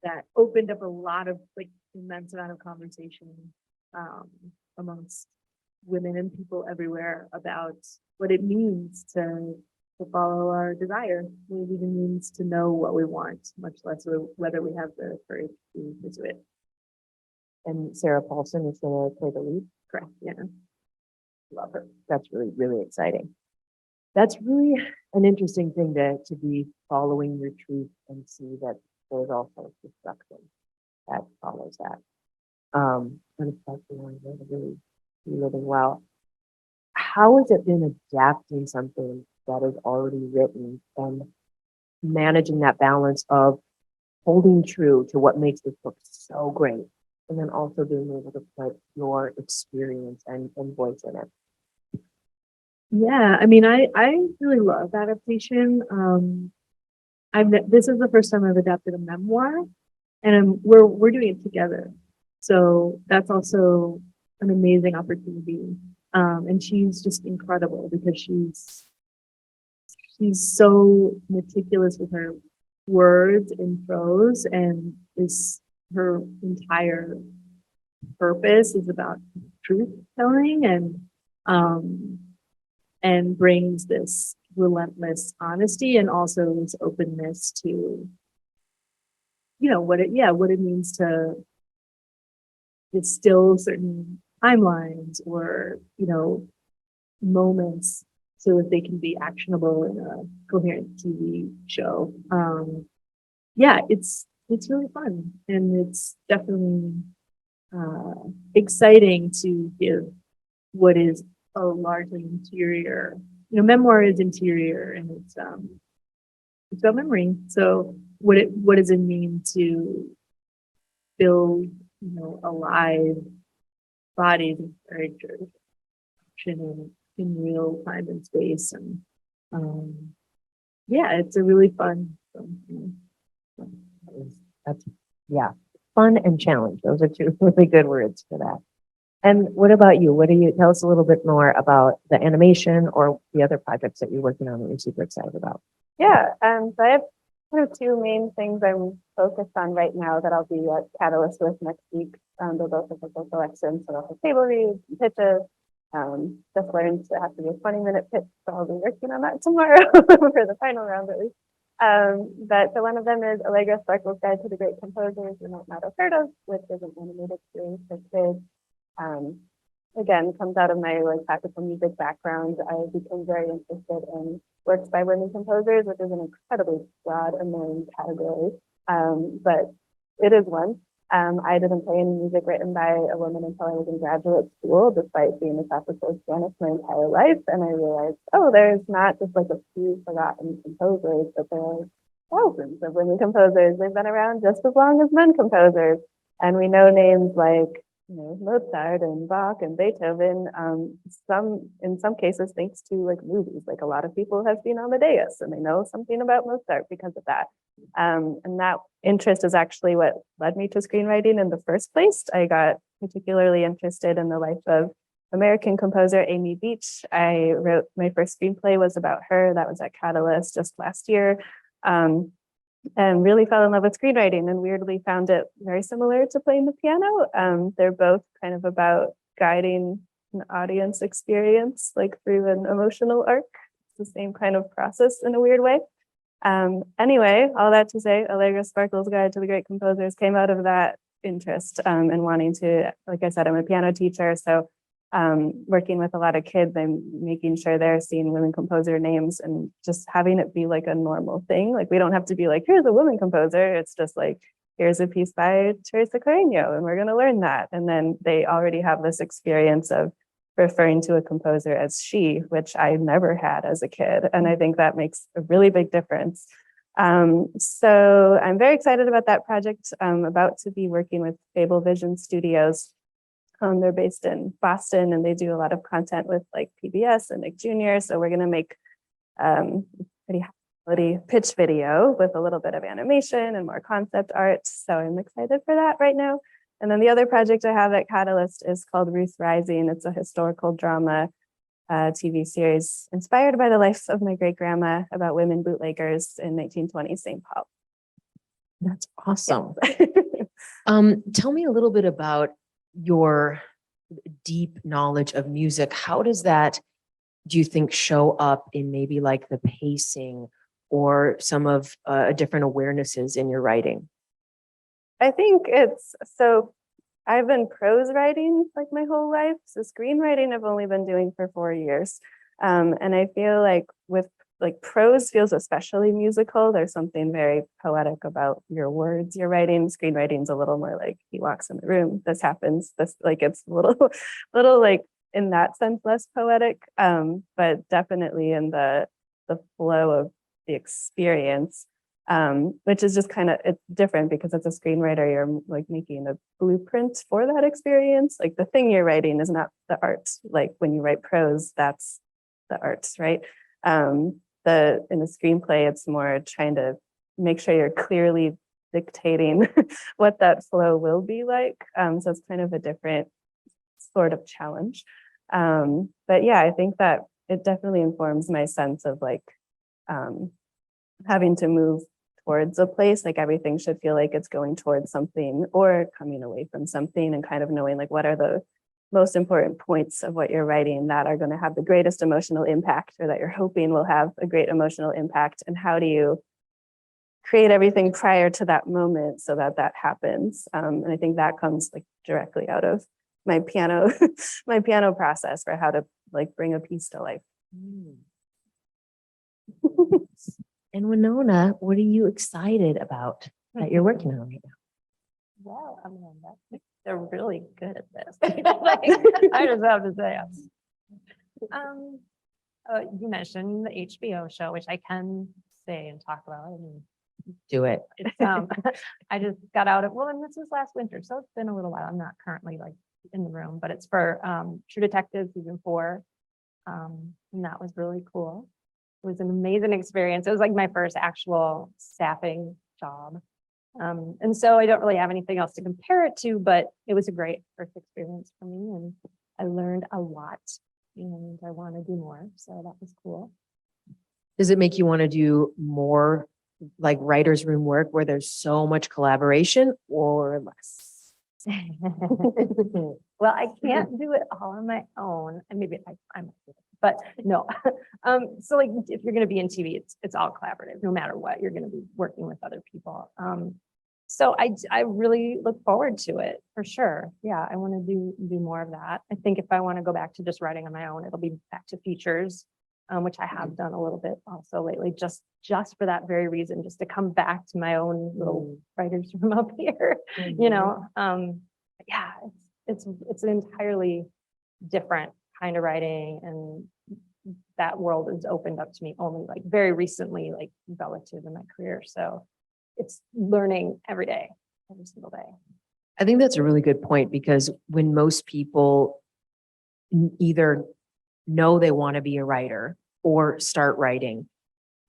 that opened up a lot of like immense amount of conversation amongst women and people everywhere about what it means to follow our desire, what it even means to know what we want, much less whether we have the courage to pursue it. And Sarah Paulson is going to play the lead. Correct. Yeah. Love her. That's really, really exciting. That's really an interesting thing to be following your truth and see that there's also destruction that follows that. And especially when you're really living well. How has it been adapting something that is already written and managing that balance of holding true to what makes this book so great, and then also being able to put your experience and voice in it? Yeah, I mean, I really love adaptation. This is the first time I've adapted a memoir, and we're doing it together. So that's also an amazing opportunity. And she's just incredible because she's so meticulous with her words and prose, and her entire purpose is about truth telling and brings this relentless honesty and also this openness to, what it means to distill certain timelines or, moments so that they can be actionable in a coherent TV show. It's really fun, and it's definitely exciting to give what is a largely interior, memoir is interior, and it's about memory. So what does it mean to build, alive bodies and characters in real time and space, and it's a really fun film. That's fun and challenge. Those are two really good words for that. And what about you? Tell us a little bit more about the animation or the other projects that you're working on that you're super excited about? Yeah, so I have kind of two main things I'm focused on right now that I'll be at Catalyst with next week. They'll both have local collections, so they'll have table reads and pitches. Just learned it has to be a 20-minute pitch, so I'll be working on that tomorrow for the final round at least. But so one of them is Allegra Sparkle's Guide to the Great Composers You Might Not Have Heard Of, which is an animated series for kids. Again, comes out of my classical music background. I became very interested in works by women composers, which is an incredibly broad and known category, but it is one. I didn't play any music written by a woman until I was in graduate school, despite being a classical pianist my entire life. And I realized, there's not just a few forgotten composers, but there are thousands of women composers. They've been around just as long as men composers. And we know names like Mozart and Bach and Beethoven, in some cases thanks to movies. A lot of people have seen Amadeus and they know something about Mozart because of that. And that interest is actually what led me to screenwriting in the first place. I got particularly interested in the life of American composer Amy Beach. I wrote my first screenplay was about her. That was at Catalyst just last year. And really fell in love with screenwriting and weirdly found it very similar to playing the piano. They're both kind of about guiding an audience experience through an emotional arc. It's the same kind of process in a weird way. Anyway, all that to say, Allegra Sparkle's Guide to the Great Composers came out of that interest and wanting to, like I said, I'm a piano teacher, so working with a lot of kids, I'm making sure they're seeing women composer names and just having it be a normal thing. We don't have to be here's a woman composer. It's just here's a piece by Teresa Carreño, and we're going to learn that. And then they already have this experience of referring to a composer as she, which I never had as a kid. And I think that makes a really big difference. So I'm very excited about that project. I'm about to be working with Fable Vision Studios. They're based in Boston and they do a lot of content with PBS and Nick Jr. So we're going to make pretty high quality pitch video with a little bit of animation and more concept art. So I'm excited for that right now. And then the other project I have at Catalyst is called Ruth Rising. It's a historical drama TV series inspired by the life of my great grandma about women bootleggers in 1920 St. Paul. That's awesome. Tell me a little bit about your deep knowledge of music. How does that, do you think, show up in maybe like the pacing or some of different awarenesses in your writing? I think it's so I've been prose writing like my whole life. So screenwriting I've only been doing for 4 years. And I feel like with like prose feels especially musical. There's something very poetic about your words you're writing. Screenwriting's a little more like he walks in the room, this happens, this like it's a little like in that sense less poetic. But definitely in the flow of the experience. Which is just kind of, it's different because as a screenwriter, you're like making a blueprint for that experience. Like the thing you're writing is not the art. Like when you write prose, that's the art, right? In a screenplay, it's more trying to make sure you're clearly dictating what that flow will be like. So it's kind of a different sort of challenge. But yeah, I think that it definitely informs my sense of like having to move towards a place, like everything should feel like it's going towards something or coming away from something, and kind of knowing like what are the most important points of what you're writing that are going to have the greatest emotional impact, or that you're hoping will have a great emotional impact, and how do you create everything prior to that moment so that that happens. And I think that comes like directly out of my piano my piano process for how to like bring a piece to life. And Wenonah, what are you excited about that you're working on right now? Well, they're really good at this. Like, I just have to say. You mentioned the HBO show, which I can say and talk about. I mean, Do it. it's I just got out of, well, and this was last winter, so it's been a little while. I'm not currently like in the room, but it's for True Detective season 4, and that was really cool. It was an amazing experience. It was like my first actual staffing job. And so I don't really have anything else to compare it to, but it was a great first experience for me, and I learned a lot, and I want to do more. So that was cool. Does it make you want to do more like writer's room work where there's so much collaboration, or less? Well, I can't do it all on my own, and maybe I might do it, but no. So like if you're going to be in TV, it's all collaborative, no matter what. You're going to be working with other people. So I really look forward to it for sure. Yeah, I want to do more of that. I think if I want to go back to just writing on my own, it'll be back to features, which I have done a little bit also lately, just for that very reason, just to come back to my own little writer's room up here, you know. Yeah, it's an entirely different kind of writing, and that world has opened up to me only like very recently, like relative in my career. So it's learning every day, every single day. I think that's a really good point, because when most people either know they want to be a writer or start writing,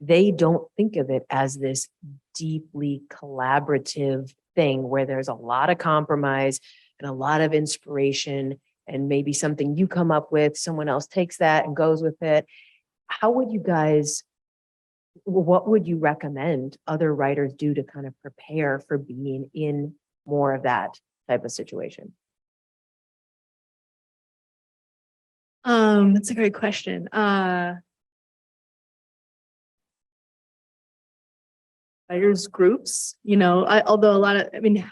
they don't think of it as this deeply collaborative thing where there's a lot of compromise and a lot of inspiration, and maybe something you come up with, someone else takes that and goes with it. How would you guys, what would you recommend other writers do to kind of prepare for being in more of that type of situation? That's a great question. Writers groups, you know, although a lot of, I mean,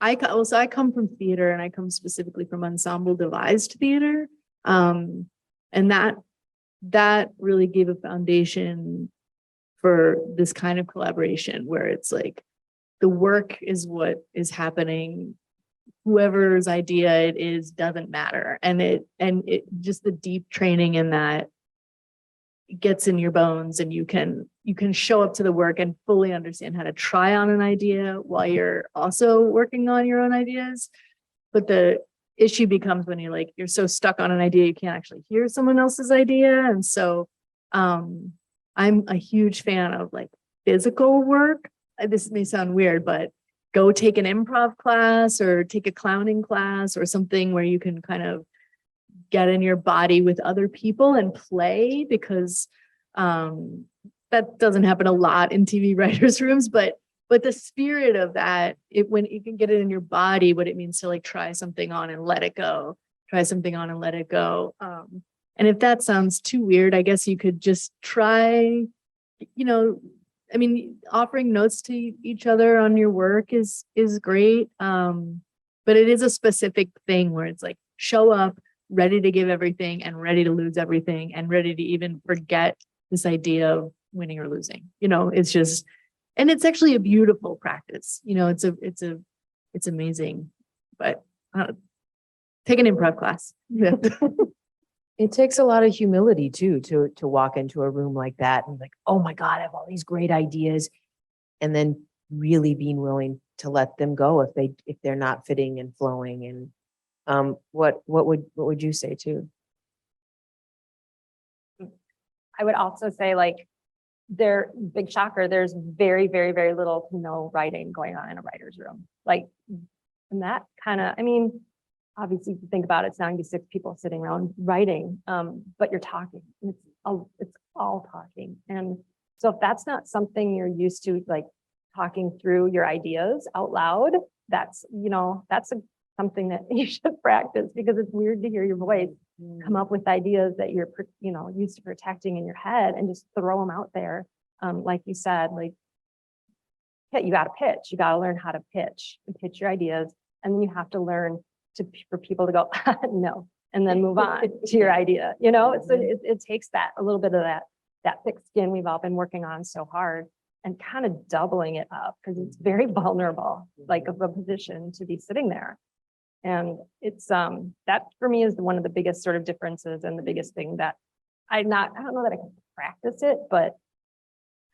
I come from theater, and I come specifically from ensemble devised theater. And that really gave a foundation for this kind of collaboration where it's like the work is what is happening. Whoever's idea it is doesn't matter. And it just the deep training in that gets in your bones, and you can show up to the work and fully understand how to try on an idea while you're also working on your own ideas. But the issue becomes when you're so stuck on an idea, you can't actually hear someone else's idea. And so I'm a huge fan of like physical work. This may sound weird, but go take an improv class or take a clowning class or something where you can kind of get in your body with other people and play, because that doesn't happen a lot in TV writers' rooms, but but the spirit of that, when you can get it in your body, what it means to like try something on and let it go, try something on and let it go. And if that sounds too weird, I guess you could just try, I mean, offering notes to each other on your work is great. But it is a specific thing where it's like, show up ready to give everything and ready to lose everything and ready to even forget this idea of winning or losing. It's just, and it's actually a beautiful practice. It's amazing, but take an improv class. Yeah. It takes a lot of humility too, to walk into a room like that and like, oh my God, I have all these great ideas. And then really being willing to let them go if they're not fitting and flowing. And what would you say too? I would also say like big shocker, there's very, very, very little to no writing going on in a writer's room. Like, and that kind of, I mean, obviously if you think about it, it's 96 people sitting around writing, but you're talking, it's all talking. And so if that's not something you're used to, like talking through your ideas out loud, that's something that you should practice, because it's weird to hear your voice come up with ideas that you're, used to protecting in your head and just throw them out there. Like you said, like, yeah, you got to pitch, you got to learn how to pitch and pitch your ideas. And then you have to learn for people to go, no, and then move on to your idea, so it takes a little bit of that thick skin we've all been working on so hard, and kind of doubling it up, because it's very vulnerable, like of a position to be sitting there. And it's, that for me is one of the biggest sort of differences, and the biggest thing that I don't know that I can practice it, but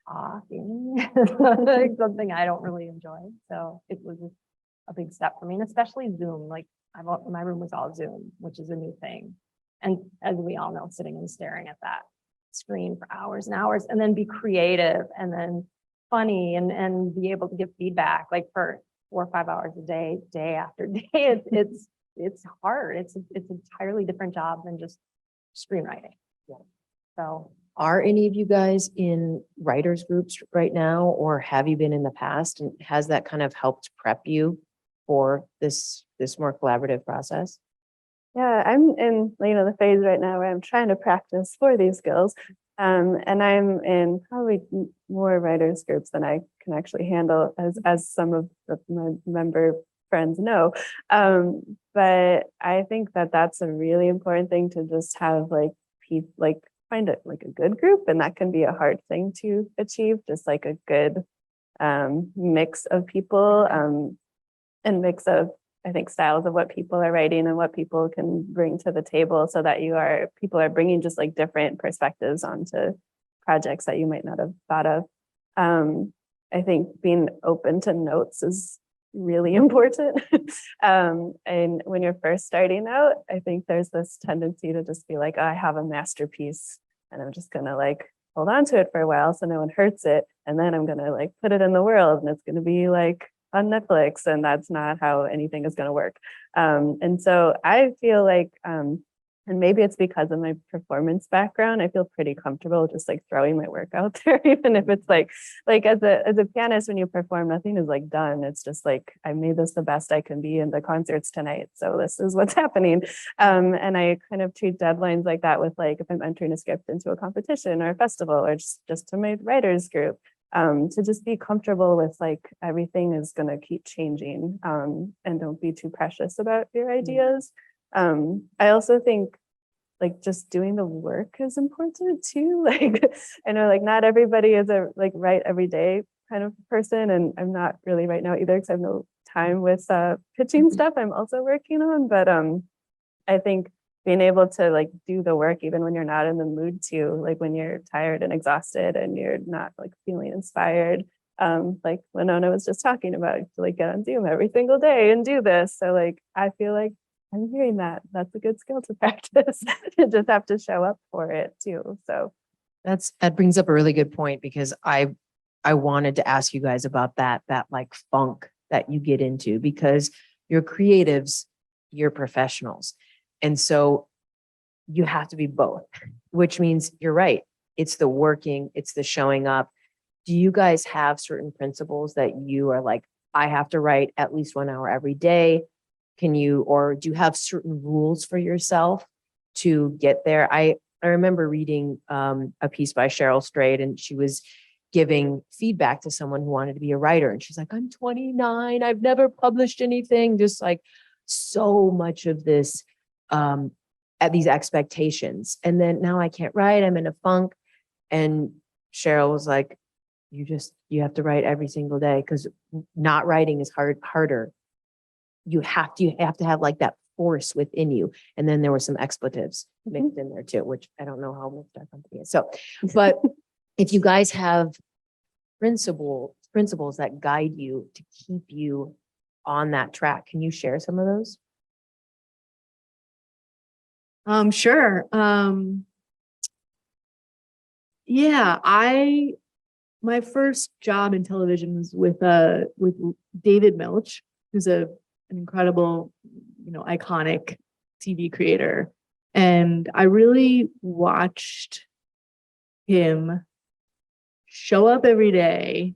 talking is something I don't really enjoy. So it was a big step for me, and especially Zoom. Like my room was all Zoom, which is a new thing. And as we all know, sitting and staring at that screen for hours and hours, and then be creative and then funny and be able to give feedback like for 4 or 5 hours a day, day after day. It's hard. It's an entirely different job than just screenwriting. Yeah. So Are any of you guys in writers groups right now, or have you been in the past? And has that kind of helped prep you for this more collaborative process? Yeah, I'm in the phase right now where I'm trying to practice for these skills. And I'm in probably more writers groups than I can actually handle, as some of my member friends know. But I think that that's a really important thing, to just have find it like a good group, and that can be a hard thing to achieve, just like a good mix of people, and mix of, I think, styles of what people are writing and what people can bring to the table, so that people are bringing just like different perspectives onto projects that you might not have thought of. I think being open to notes is really important. And when you're first starting out, I think there's this tendency to just be like, oh, I have a masterpiece and I'm just gonna like hold on to it for a while so no one hurts it, and then I'm gonna like put it in the world and it's gonna be like on Netflix, and that's not how anything is going to work. And so I feel like, and maybe it's because of my performance background, I feel pretty comfortable just like throwing my work out there, even if it's like as a pianist, when you perform, nothing is like done. It's just like, I made this the best I can be in the concerts tonight, so this is what's happening. And I kind of treat deadlines like that with like, if I'm entering a script into a competition or a festival, or just to my writers group. To just be comfortable with like everything is going to keep changing, and don't be too precious about your ideas. I also think like just doing the work is important too. Like I know like not everybody is a like write every day kind of person, and I'm not really right now either, because I have no time with pitching stuff I'm also working on. But I think being able to like do the work even when you're not in the mood to, like when you're tired and exhausted and you're not like feeling inspired, like Wenonah was just talking about, to like get on Zoom every single day and do this. So like I feel like I'm hearing that's a good skill to practice. You just have to show up for it too. So That brings up a really good point, because I wanted to ask you guys about that like funk that you get into, because you're creatives, you're professionals. And so you have to be both, which means you're right. It's the working, it's the showing up. do you guys have certain principles that you are like, I have to write at least 1 hour every day? Can you, or do you have certain rules for yourself to get there? I remember reading a piece by Cheryl Strayed, and she was giving feedback to someone who wanted to be a writer. And she's like, I'm 29. I've never published anything. Just like so much of this, at these expectations. And then now I can't write. I'm in a funk. And Cheryl was like, you have to write every single day, because not writing is harder. You have to have like that force within you. And then there were some expletives mixed in there too, which I don't know how much our company is. So, but if you guys have principles that guide you to keep you on that track, can you share some of those? Sure. Yeah, my first job in television was with David Milch, who's an incredible, iconic TV creator. And I really watched him show up every day,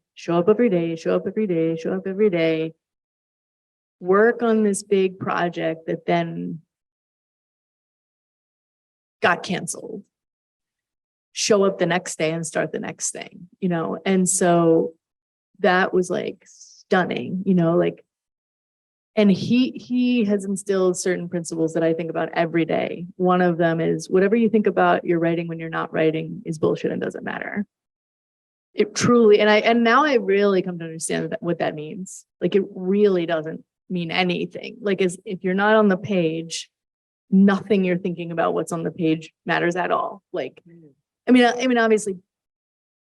work on this big project that then got canceled, show up the next day and start the next thing, and so that was like stunning, and he has instilled certain principles that I think about every day. One of them is whatever you think about your writing when you're not writing is bullshit and doesn't matter. It truly, and now I really come to understand what that means. Like, it really doesn't mean anything. Like, if you're not on the page, nothing you're thinking about what's on the page matters at all. Like, I mean, obviously,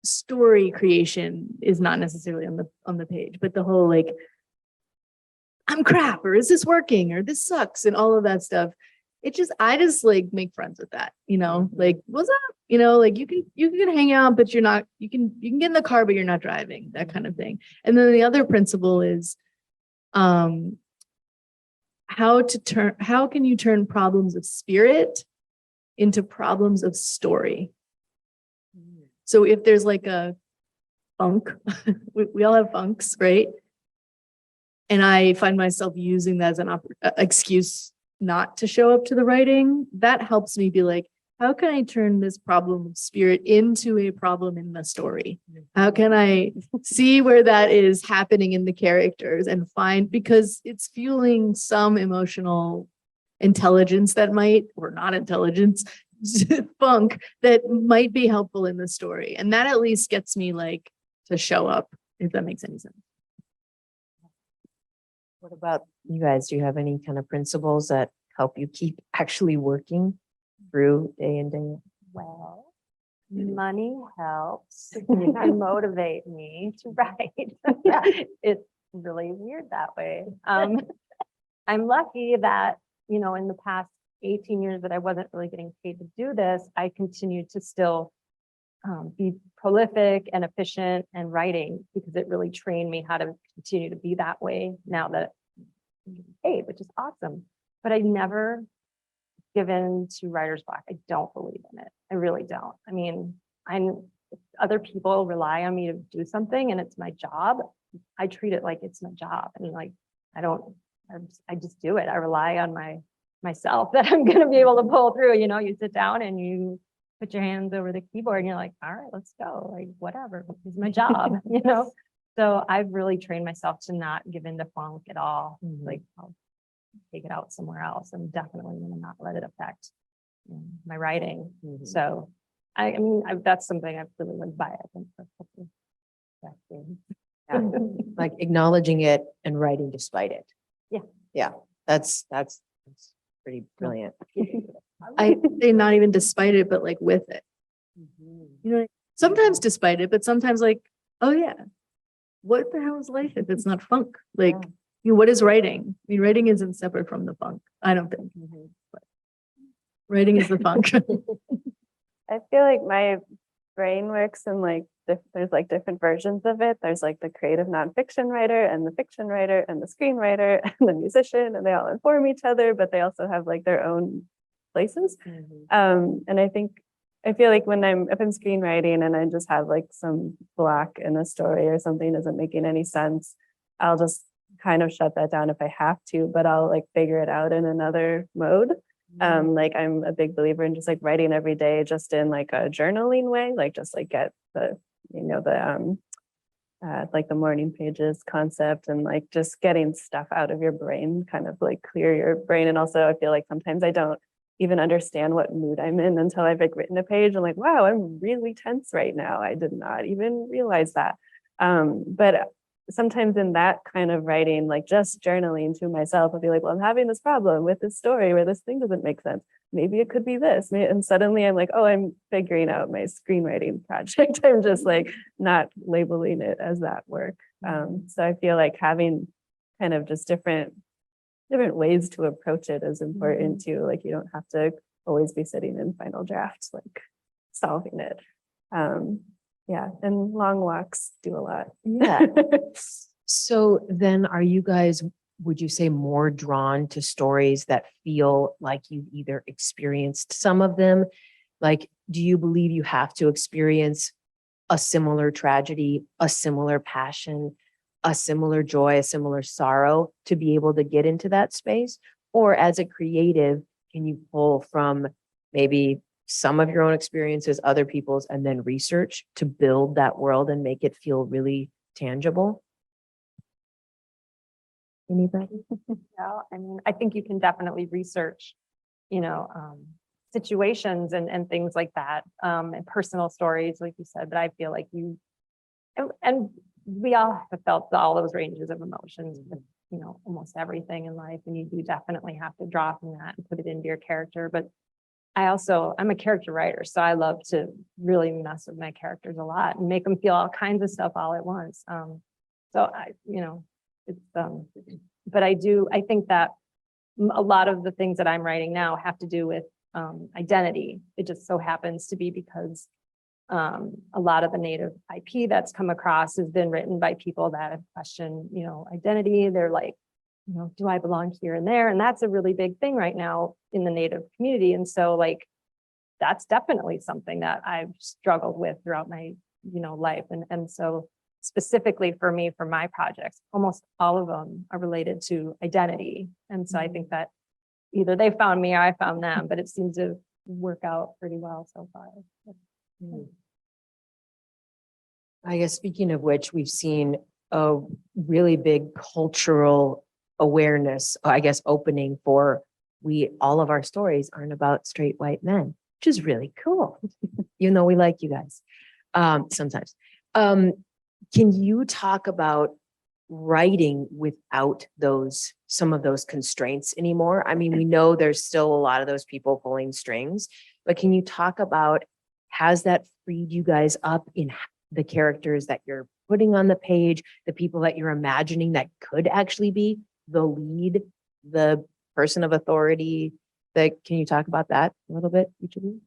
story creation is not necessarily on the page, but the whole like, I'm crap, or is this working, or this sucks, and all of that stuff. I just like make friends with that, like, what's up, like you can hang out, but you can get in the car, but you're not driving, that kind of thing. And then the other principle is, how can you turn problems of spirit into problems of story? So if there's like a funk, we all have funks, right? And I find myself using that as an excuse not to show up to the writing. That helps me be like, how can I turn this problem of spirit into a problem in the story? How can I see where that is happening in the characters and because it's fueling some emotional intelligence that might, or not intelligence, funk that might be helpful in the story. And that at least gets me like to show up, if that makes any sense. What about you guys? Do you have any kind of principles that help you keep actually working through day in, day out? Well, money helps and motivate me to write. Yeah, it's really weird that way. I'm lucky that, in the past 18 years that I wasn't really getting paid to do this, I continued to still be prolific and efficient and writing, because it really trained me how to continue to be that way now that I'm getting paid, which is awesome. But I never given to writer's block. I don't believe in it. I really don't. I mean, other people rely on me to do something and it's my job. I treat it like it's my job. And like, I just do it. I rely on myself that I'm going to be able to pull through. You sit down and you put your hands over the keyboard and you're like, all right, let's go. Like, whatever, it's my job, So I've really trained myself to not give in to funk at all. Like, I'll take it out somewhere else. I'm definitely going to not let it affect my writing. So I mean, that's something I've really lived by, I think, for a couple of decades. Like acknowledging it and writing despite it. Yeah. That's pretty brilliant. I say not even despite it, but like with it. Sometimes despite it, but sometimes like, oh yeah, what the hell is life if it's not funk? Like, what is writing? I mean, writing isn't separate from the funk, I don't think. But writing is the funk. I feel like my brain works in like, there's like different versions of it. There's like the creative nonfiction writer and the fiction writer and the screenwriter and the musician, and they all inform each other, but they also have like their own places. And I think I feel like if I'm screenwriting and I just have like some block in a story or something isn't making any sense, I'll just kind of shut that down if I have to, but I'll like figure it out in another mode. Like I'm a big believer in just like writing every day, just in like a journaling way, like just like get the, like the morning pages concept and like just getting stuff out of your brain, kind of like clear your brain. And also I feel like sometimes I don't even understand what mood I'm in until I've like written a page. I'm like, wow, I'm really tense right now. I did not even realize that. But sometimes in that kind of writing, like just journaling to myself, I'll be like, well, I'm having this problem with this story where this thing doesn't make sense. Maybe it could be this. And suddenly I'm like, oh, I'm figuring out my screenwriting project. I'm just like not labeling it as that work. So I feel like having kind of just different ways to approach it is important too. Like you don't have to always be sitting in final drafts, like solving it. Yeah, and long walks do a lot. Yeah. So then are you guys, would you say, more drawn to stories that feel like you've either experienced some of them? Like, do you believe you have to experience a similar tragedy, a similar passion, a similar joy, a similar sorrow to be able to get into that space? Or as a creative, can you pull from maybe some of your own experiences, other people's, and then research to build that world and make it feel really tangible? Anybody? Yeah, I mean, I think you can definitely research, situations and things like that, and personal stories, like you said, but I feel like and we all have felt all those ranges of emotions with, almost everything in life. And you do definitely have to draw from that and put it into your character. But I'm a character writer, so I love to really mess with my characters a lot and make them feel all kinds of stuff all at once. But I think that a lot of the things that I'm writing now have to do with identity. It just so happens to be because a lot of the Native IP that's come across has been written by people that have questioned, identity. They're like, do I belong here and there? And that's a really big thing right now in the Native community. And so like, that's definitely something that I've struggled with throughout my, life. And so specifically for me, for my projects, almost all of them are related to identity. And so I think that either they found me or I found them, but it seems to work out pretty well so far. I guess speaking of which, we've seen a really big cultural awareness, I guess, opening for all of our stories aren't about straight white men, which is really cool. You know, we like you guys sometimes. Can you talk about writing without some of those constraints anymore? I mean, we know there's still a lot of those people pulling strings, but can you talk about, has that freed you guys up in the characters that you're putting on the page, the people that you're imagining that could actually be the lead, the person of authority? Can you talk about that a little bit, each of you?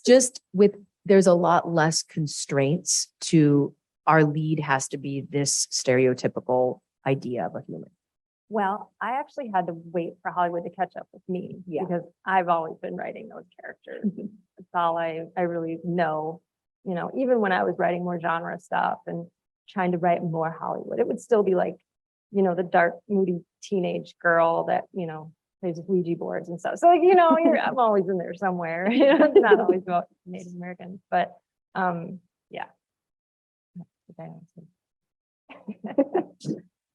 Just there's a lot less constraints to our lead has to be this stereotypical idea of a human. Well, I actually had to wait for Hollywood to catch up with me because I've always been writing those characters. That's all I really know. Even when I was writing more genre stuff and trying to write more Hollywood, it would still be like, the dark, moody teenage girl that, plays with Ouija boards and stuff. So like, I'm always in there somewhere. It's not always about Native Americans, but yeah.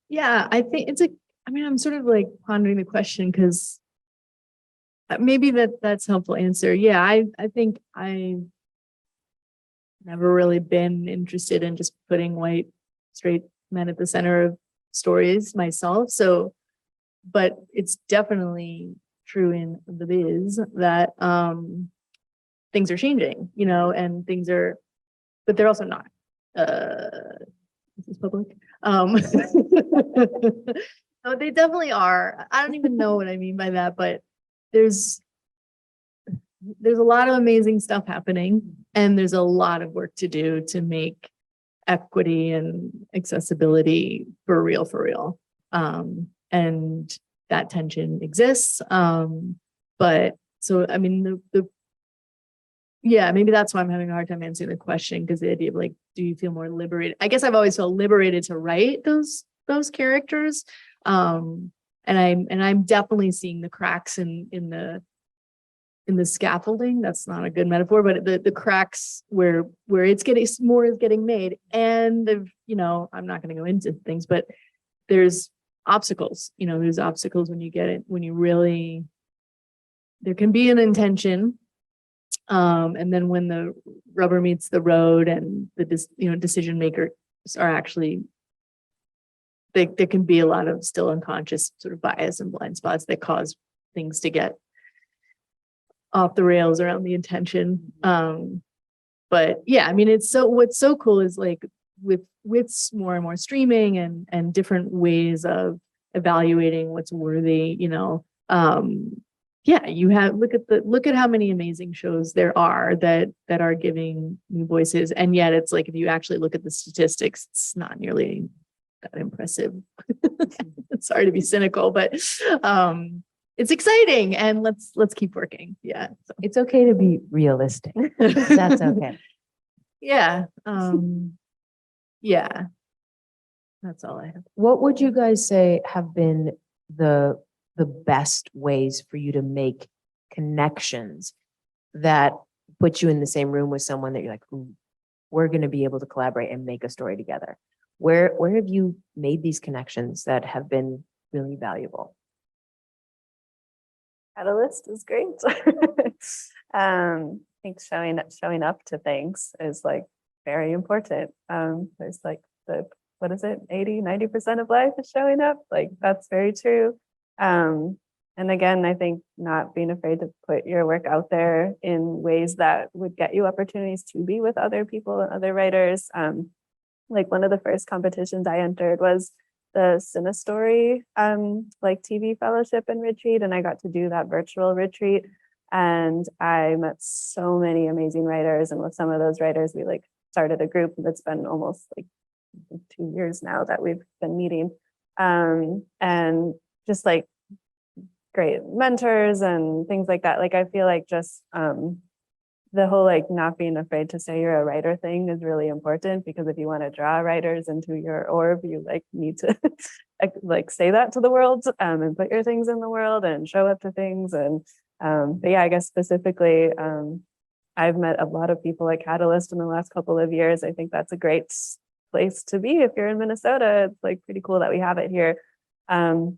Yeah, I think I'm sort of like pondering the question because maybe that's a helpful answer. Yeah, I think I've never really been interested in just putting white, straight men at the center of stories myself. So, but it's definitely true in the biz that things are changing, and but they're also not. This is public. No, they definitely are. I don't even know what I mean by that, but there's a lot of amazing stuff happening, and there's a lot of work to do to make equity and accessibility for real. And that tension exists. But so, I mean, yeah, maybe that's why I'm having a hard time answering the question, because the idea of like, do you feel more liberated? I guess I've always felt liberated to write those characters. And I'm definitely seeing the cracks in the scaffolding. That's not a good metaphor, but the cracks where it's getting more is getting made. And I'm not going to go into things, but there's obstacles, there's obstacles when you get it, when you really, there can be an intention. And then when the rubber meets the road and the decision makers are actually, there can be a lot of still unconscious sort of bias and blind spots that cause things to get off the rails around the intention. But yeah, I mean, what's so cool is like with more and more streaming and different ways of evaluating what's worthy, yeah, you have, look at how many amazing shows there are that are giving new voices. And yet it's like, if you actually look at the statistics, it's not nearly that impressive. Sorry to be cynical, but it's exciting, and let's keep working. Yeah. So. It's okay to be realistic. That's okay. Yeah. Yeah. That's all I have. What would you guys say have been the best ways for you to make connections that put you in the same room with someone that you're like, ooh, we're going to be able to collaborate and make a story together? Where have you made these connections that have been really valuable? Catalyst is great. I think showing up to things is like very important. There's like what is it? 80-90% of life is showing up. Like that's very true. And again, I think not being afraid to put your work out there in ways that would get you opportunities to be with other people and other writers. Like one of the first competitions I entered was the Cinestory like TV fellowship and retreat, and I got to do that virtual retreat, and I met so many amazing writers, and with some of those writers we like started a group that's been almost like 2 years now that we've been meeting, and just like great mentors and things like that. Like I feel like just the whole like not being afraid to say you're a writer thing is really important, because if you want to draw writers into your orb, you like need to like say that to the world and put your things in the world and show up to things. And but yeah, I guess specifically I've met a lot of people at Catalyst in the last couple of years. I think that's a great place to be if you're in Minnesota. It's like pretty cool that we have it here. And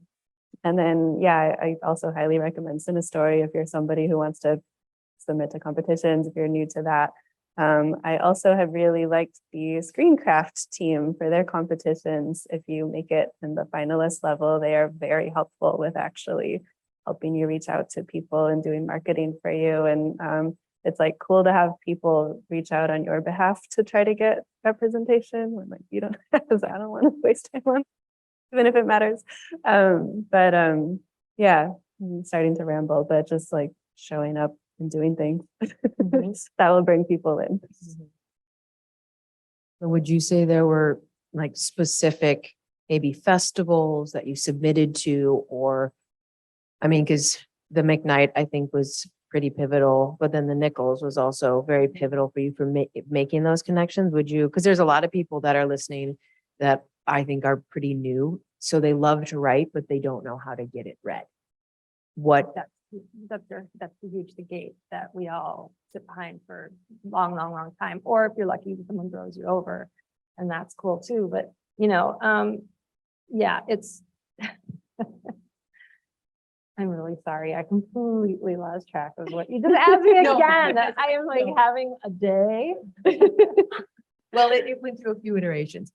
then yeah, I also highly recommend Cinestory if you're somebody who wants to submit to competitions, if you're new to that. I also have really liked the Screencraft team for their competitions. If you make it in the finalist level, they are very helpful with actually helping you reach out to people and doing marketing for you. And it's like cool to have people reach out on your behalf to try to get representation when like you don't, because I don't want to waste time on, even if it matters. Yeah, I'm starting to ramble, but just like showing up and doing things that will bring people in. So would you say there were like specific maybe festivals that you submitted to, or I mean, because the McKnight I think was pretty pivotal, but then the Nichols was also very pivotal for you for making those connections. Would you, because there's a lot of people that are listening that I think are pretty new, so they love to write, but they don't know how to get it read. What That's the huge gate that we all sit behind for a long time. Or if you're lucky, someone throws you over, and that's cool too. But yeah, it's. I'm really sorry. I completely lost track of what you just asked me again. I am like having a day. Well, it went through a few iterations.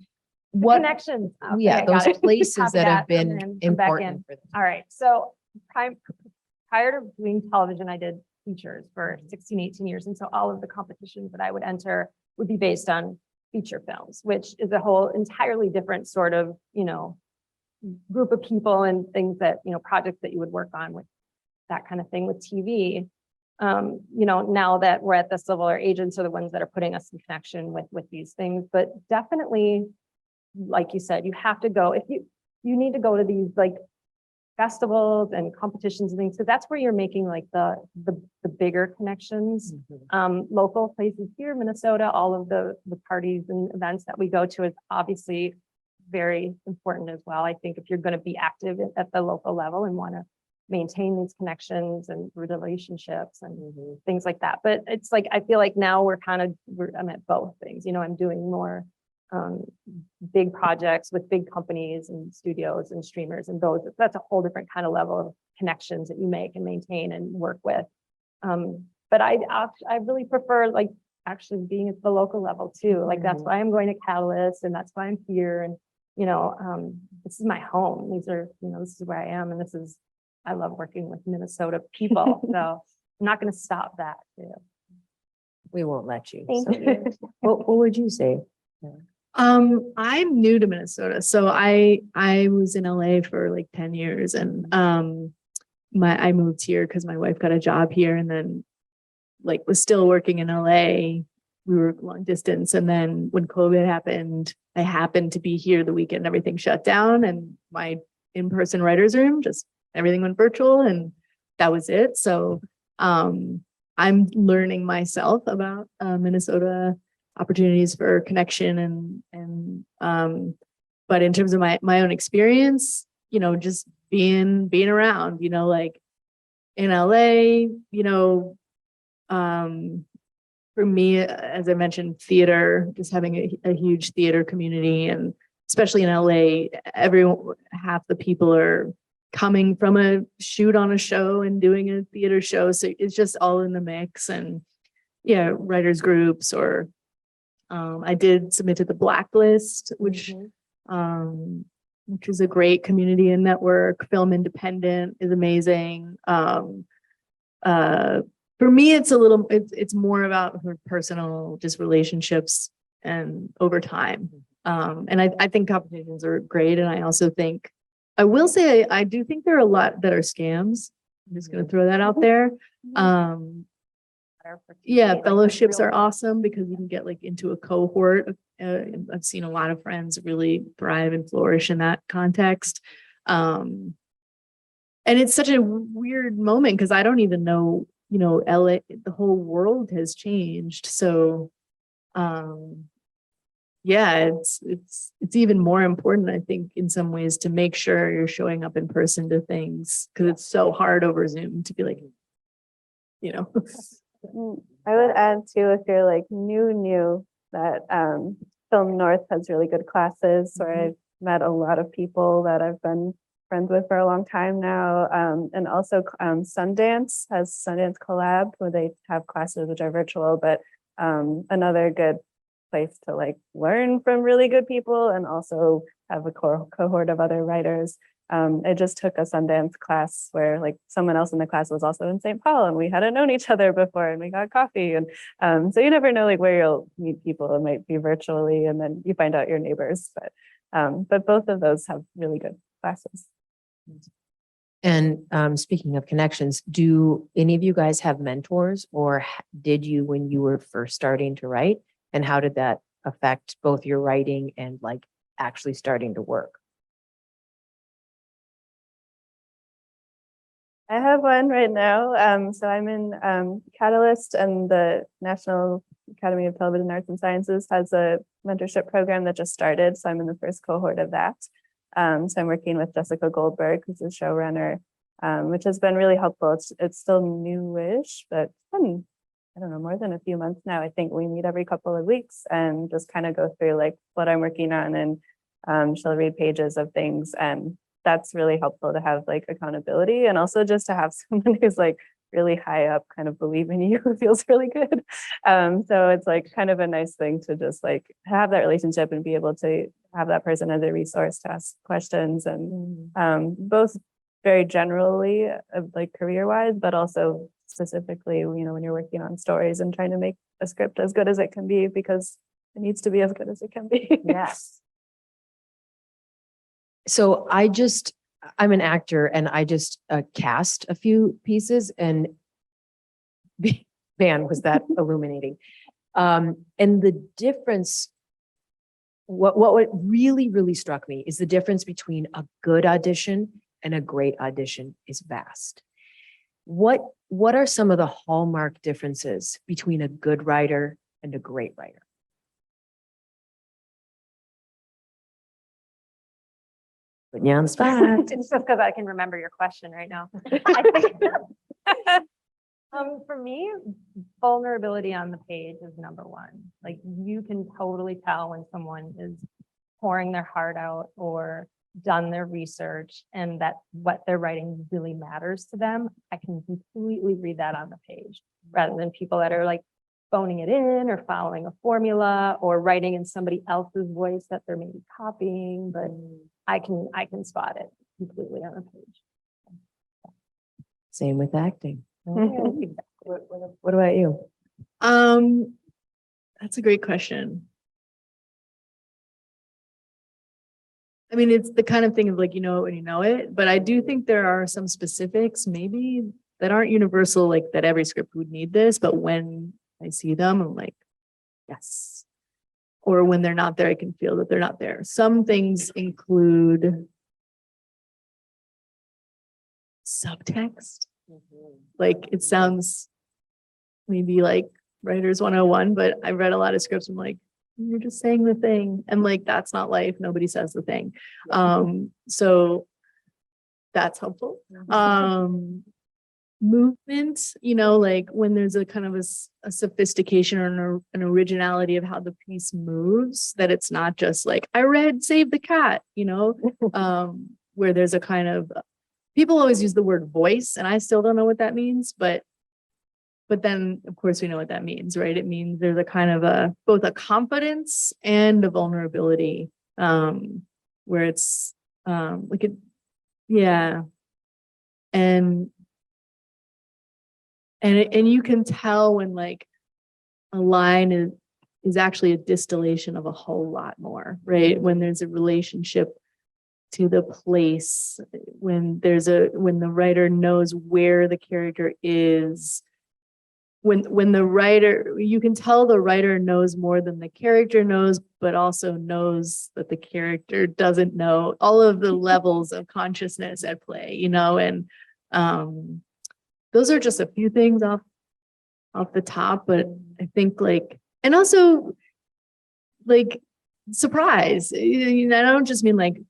What connections? Okay, Yeah, those places Copy that have and then been come back in. important for them. All right. So prior to doing television, I did features for 16, 18 years. And so all of the competitions that I would enter would be based on feature films, which is a whole entirely different sort of, group of people and things that, projects that you would work on with that kind of thing. With TV, now that we're at this level, our agents are the ones that are putting us in connection with these things, but definitely, like you said, you have to go, if you need to go to these like festivals and competitions and things, so that's where you're making like the bigger connections. Local places here, Minnesota, all of the parties and events that we go to is obviously very important as well. I think if you're going to be active at the local level and want to maintain these connections and relationships and things like that. But it's like, I feel like now I'm at both things, I'm doing more big projects with big companies and studios and streamers, and that's a whole different kind of level of connections that you make and maintain and work with. But I really prefer like actually being at the local level too. Like that's why I'm going to Catalyst, and that's why I'm here. And this is my home. This is where I am, and I love working with Minnesota people. So I'm not going to stop that too. We won't let you. Thank so. you. What would you say? I'm new to Minnesota. So I was in LA for like 10 years, and I moved here because my wife got a job here, and then like was still working in LA. We were long distance. And then when COVID happened, I happened to be here the weekend everything shut down, and my in-person writer's room, just everything went virtual, and that was it. So I'm learning myself about Minnesota opportunities for connection but in terms of my own experience, just being around, like in LA, for me, as I mentioned, theater, just having a huge theater community, and especially in LA, half the people are coming from a shoot on a show and doing a theater show. So it's just all in the mix. And writers groups, or I did submit to the Blacklist, which is a great community and network. Film Independent is amazing. For me, it's more about her personal just relationships and over time. And I think competitions are great. And I will say, I do think there are a lot that are scams. I'm just going to throw that out there. Fellowships are awesome because you can get like into a cohort. I've seen a lot of friends really thrive and flourish in that context. And it's such a weird moment because I don't even know, LA, the whole world has changed. So, it's even more important, I think, in some ways, to make sure you're showing up in person to things, because it's so hard over Zoom to be like, I would add too, if you're like new, that Film North has really good classes where I've met a lot of people that I've been friends with for a long time now. And also Sundance has Sundance Collab, where they have classes which are virtual, but another good place to like learn from really good people and also have a cohort of other writers. I just took a Sundance class where like someone else in the class was also in St. Paul, and we hadn't known each other before, and we got coffee. And so you never know like where you'll meet people. It might be virtually, and then you find out your neighbors. But both of those have really good classes. And speaking of connections, do any of you guys have mentors, or did you when you were first starting to write? And how did that affect both your writing and like actually starting to work? I have one right now. So I'm in Catalyst, and the National Academy of Television Arts and Sciences has a mentorship program that just started. So I'm in the first cohort of that. So I'm working with Jessica Goldberg, who's the showrunner, which has been really helpful. It's still newish, but it's been, I don't know, more than a few months now. I think we meet every couple of weeks and just kind of go through like what I'm working on, and she'll read pages of things, and that's really helpful to have like accountability, and also just to have someone who's like really high up kind of believe in you feels really good. So it's like kind of a nice thing to just like have that relationship and be able to have that person as a resource to ask questions, and both very generally like career wise, but also specifically, when you're working on stories and trying to make a script as good as it can be, because it needs to be as good as it can be. Yes. So I'm an actor, and I just cast a few pieces, and man, was that illuminating. And the difference, what really, really struck me is the difference between a good audition and a great audition is vast. What are some of the hallmark differences between a good writer and a great writer? Putting you on the spot. It's just because I can remember your question right now. I think- for me, vulnerability on the page is number one. Like you can totally tell when someone is pouring their heart out or done their research and that what they're writing really matters to them. I can completely read that on the page rather than people that are like phoning it in or following a formula or writing in somebody else's voice that they're maybe copying, but I can spot it completely on the page. Same with acting. What about you? That's a great question. I mean, it's the kind of thing of like, you know it when you know it, but I do think there are some specifics maybe that aren't universal, like that every script would need this, but when I see them, I'm like, yes. Or when they're not there, I can feel that they're not there. Some things include subtext. Like it sounds maybe like writers 101, but I've read a lot of scripts. I'm like, you're just saying the thing. And like, that's not life. Nobody says the thing. So that's helpful. Movement, you know, like when there's a kind of a sophistication or an originality of how the piece moves, that it's not just like, I read Save the Cat, you know, where there's a kind of, people always use the word voice and I still don't know what that means, but then of course we know what that means, right? It means there's a kind of both a confidence and a vulnerability, where it's, like it, yeah. And you can tell when like a line is actually a distillation of a whole lot more, right? When there's a relationship to the place, when the writer knows where the character is, when the writer, you can tell the writer knows more than the character knows, but also knows that the character doesn't know, all of the levels of consciousness at play, you know, and those are just a few things off the top, but I think like, and also like surprise, you know, I don't just mean like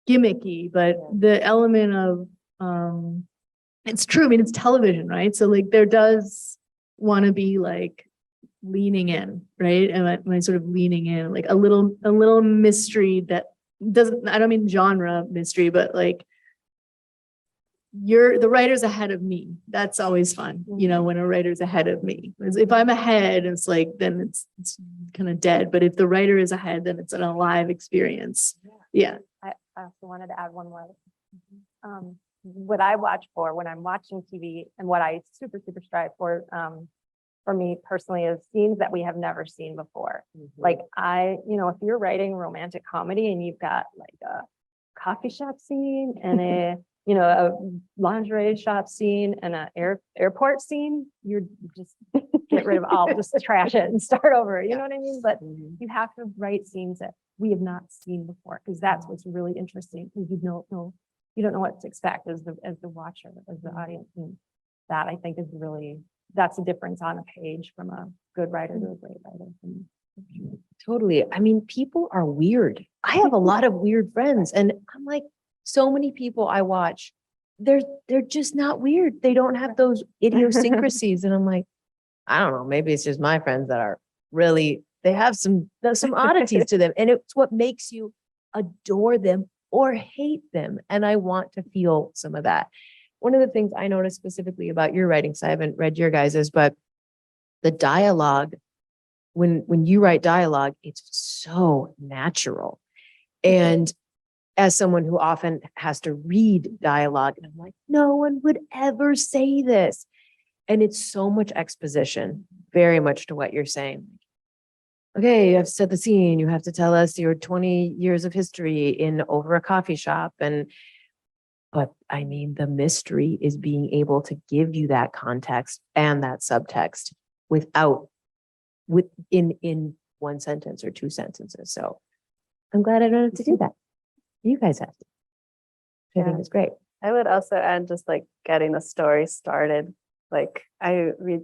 gimmicky, but the element of, it's true. I mean, it's television, right? So like there does want to be like leaning in, right? And when I sort of leaning in, like a little mystery that doesn't, I don't mean genre mystery, but like the writer's ahead of me. That's always fun, you know, when a writer's ahead of me. If I'm ahead, it's like, then it's kind of dead. But if the writer is ahead, then it's an alive experience. Yeah. I also wanted to add one more. What I watch for when I'm watching TV and what I super strive for me personally is scenes that we have never seen before. Like you know, if you're writing romantic comedy and you've got like a coffee shop scene and a you know, a lingerie shop scene and an airport scene, you're just get rid of all, just trash it and start over. You know what I mean? But you have to write scenes that we have not seen before, because that's what's really interesting. Because you don't know what to expect as the watcher, as the audience. And that I think is really, that's a difference on a page from a good writer to a great writer. Totally. I mean, people are weird. I have a lot of weird friends, and I'm like, so many people I watch, they're just not weird. They don't have those idiosyncrasies. And I'm like, I don't know, maybe it's just my friends that are really, they have some oddities to them. And it's what makes you adore them or hate them. And I want to feel some of that. One of the things I noticed specifically about your writing, so I haven't read your guys's, but the dialogue, when you write dialogue, it's so natural. And as someone who often has to read dialogue, and I'm like, no one would ever say this. And it's so much exposition, very much to what you're saying. Okay, you have to set the scene. You have to tell us your 20 years of history over a coffee shop. And But I mean, the mystery is being able to give you that context and that subtext in one sentence or two sentences. So I'm glad I don't have to do that. You guys have to. I think Yeah. it's great. I would also add just like getting a story started. Like I read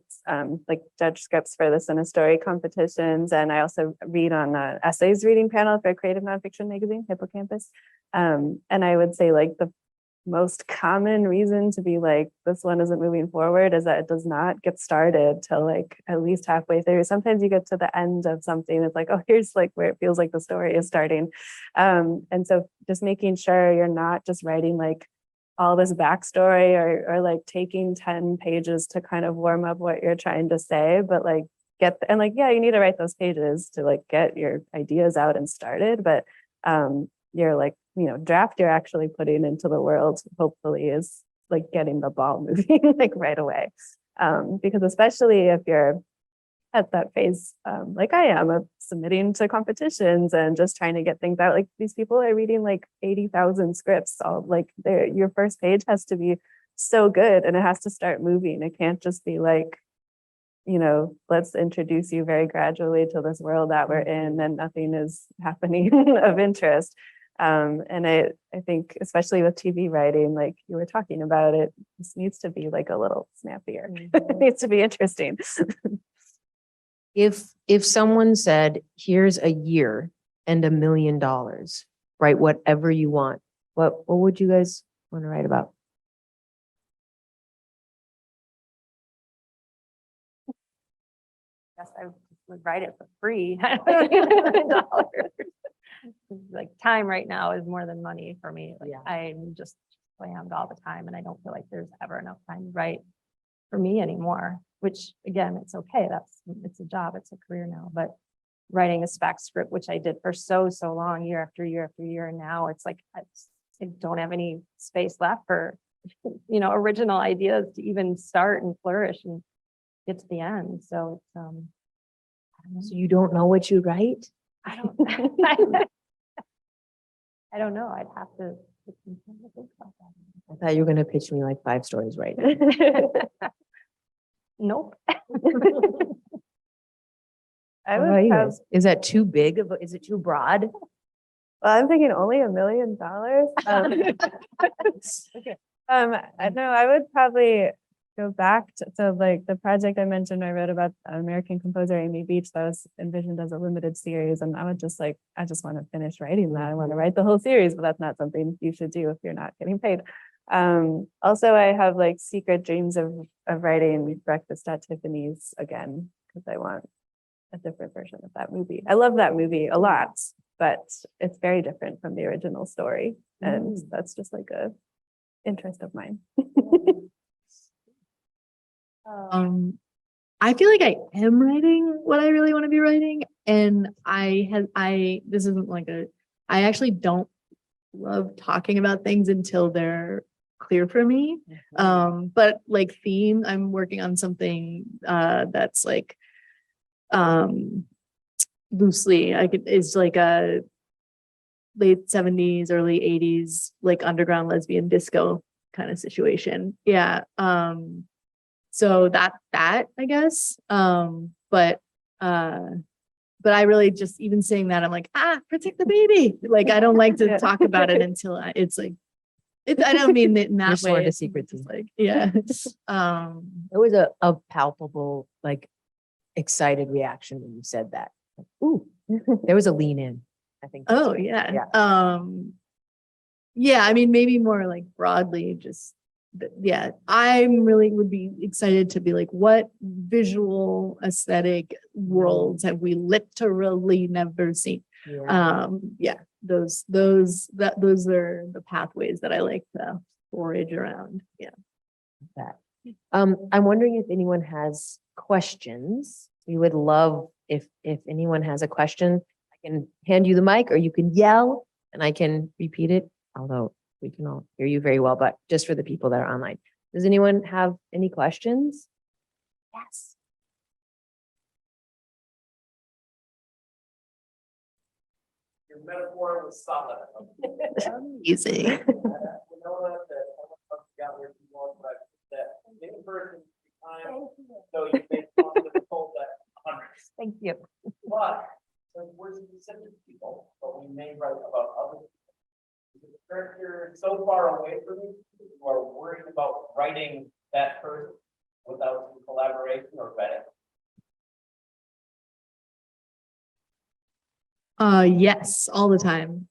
like judge scripts for the Cine Story competitions, and I also read on essays reading panel for a creative nonfiction magazine, Hippocampus. And I would say like the most common reason to be like, this one isn't moving forward is that it does not get started till like at least halfway through. Sometimes you get to the end of something, it's like, oh, here's like where it feels like the story is starting. And so just making sure you're not just writing like all this backstory or like taking 10 pages to kind of warm up what you're trying to say, but like and like, yeah, you need to write those pages to like get your ideas out and started, but you're like, draft you're actually putting into the world, hopefully is like getting the ball moving like right away. Because especially if you're at that phase, like I am, of submitting to competitions and just trying to get things out. Like these people are reading like 80,000 scripts. All like your first page has to be so good and it has to start moving. It can't just be like, let's introduce you very gradually to this world that we're in and nothing is happening of interest. And I think especially with TV writing, like you were talking about it, this needs to be like a little snappier. It needs to be interesting. If someone said, here's a year and $1 million, write whatever you want, what would you guys want to write about? Yes, I would write it for free. Like time right now is more than money for me. Like Yeah. I'm just slammed all the time and I don't feel like there's ever enough time to write for me anymore, which again, it's okay. It's a job, it's a career now, but writing a spec script, which I did for so long, year after year after year. And now it's like, I don't have any space left for, original ideas to even start and flourish and get to the end. So it's, So you don't know what you write? I don't, I don't know. I'd have to take some time to think about that. I thought you were going to pitch me like 5 stories right now. Nope. I What about would you have, guys? Is that too big is it too broad? well, I'm thinking only $1 million. Okay. I would probably go back to like the project I mentioned. I wrote about American composer Amy Beach that was envisioned as a limited series, and I just want to finish writing that. I want to write the whole series, but that's not something you should do if you're not getting paid. Also, I have like secret dreams of writing Breakfast at Tiffany's again because I want a different version of that movie. I love that movie a lot, but it's very different from the original story, and that's just like a interest of mine. I feel like I am writing what I really want to be writing. And this isn't like I actually don't love talking about things until they're clear for me. But like theme, I'm working on something, that's like, loosely, is like a late 70s, early 80s, like underground lesbian disco kind of situation. Yeah. So that I guess. But I really just, even saying that, I'm like, protect the baby. Like, I don't like to talk about it until it's like, I don't mean it in that You're sworn way. to It's secrecy. just like, yeah. It was a palpable, like, excited reaction when you said that. Like, ooh, there was a lean in. I think. that's Oh right. yeah. Yeah, I mean, maybe more like broadly, just, yeah, I'm really would be excited to be like, what visual aesthetic worlds have we literally never seen? Yeah, those are the pathways that I like to forage around. Yeah. That. I'm wondering if anyone has questions. We would love if anyone has a question, I can hand you the mic or you can yell and I can repeat it, although we can all hear you very well, but just for the people that are online. Does anyone have any questions? Yes. Your metaphor was solid. Easy. Winonah, that I forgot where you was, but that in person time, so you may want to hold that hundreds. Thank you. But so we're specific people, but we may write about other people. Because the character is so far away from you, you are worried about writing that person without some collaboration or vetting. Yes, all the time.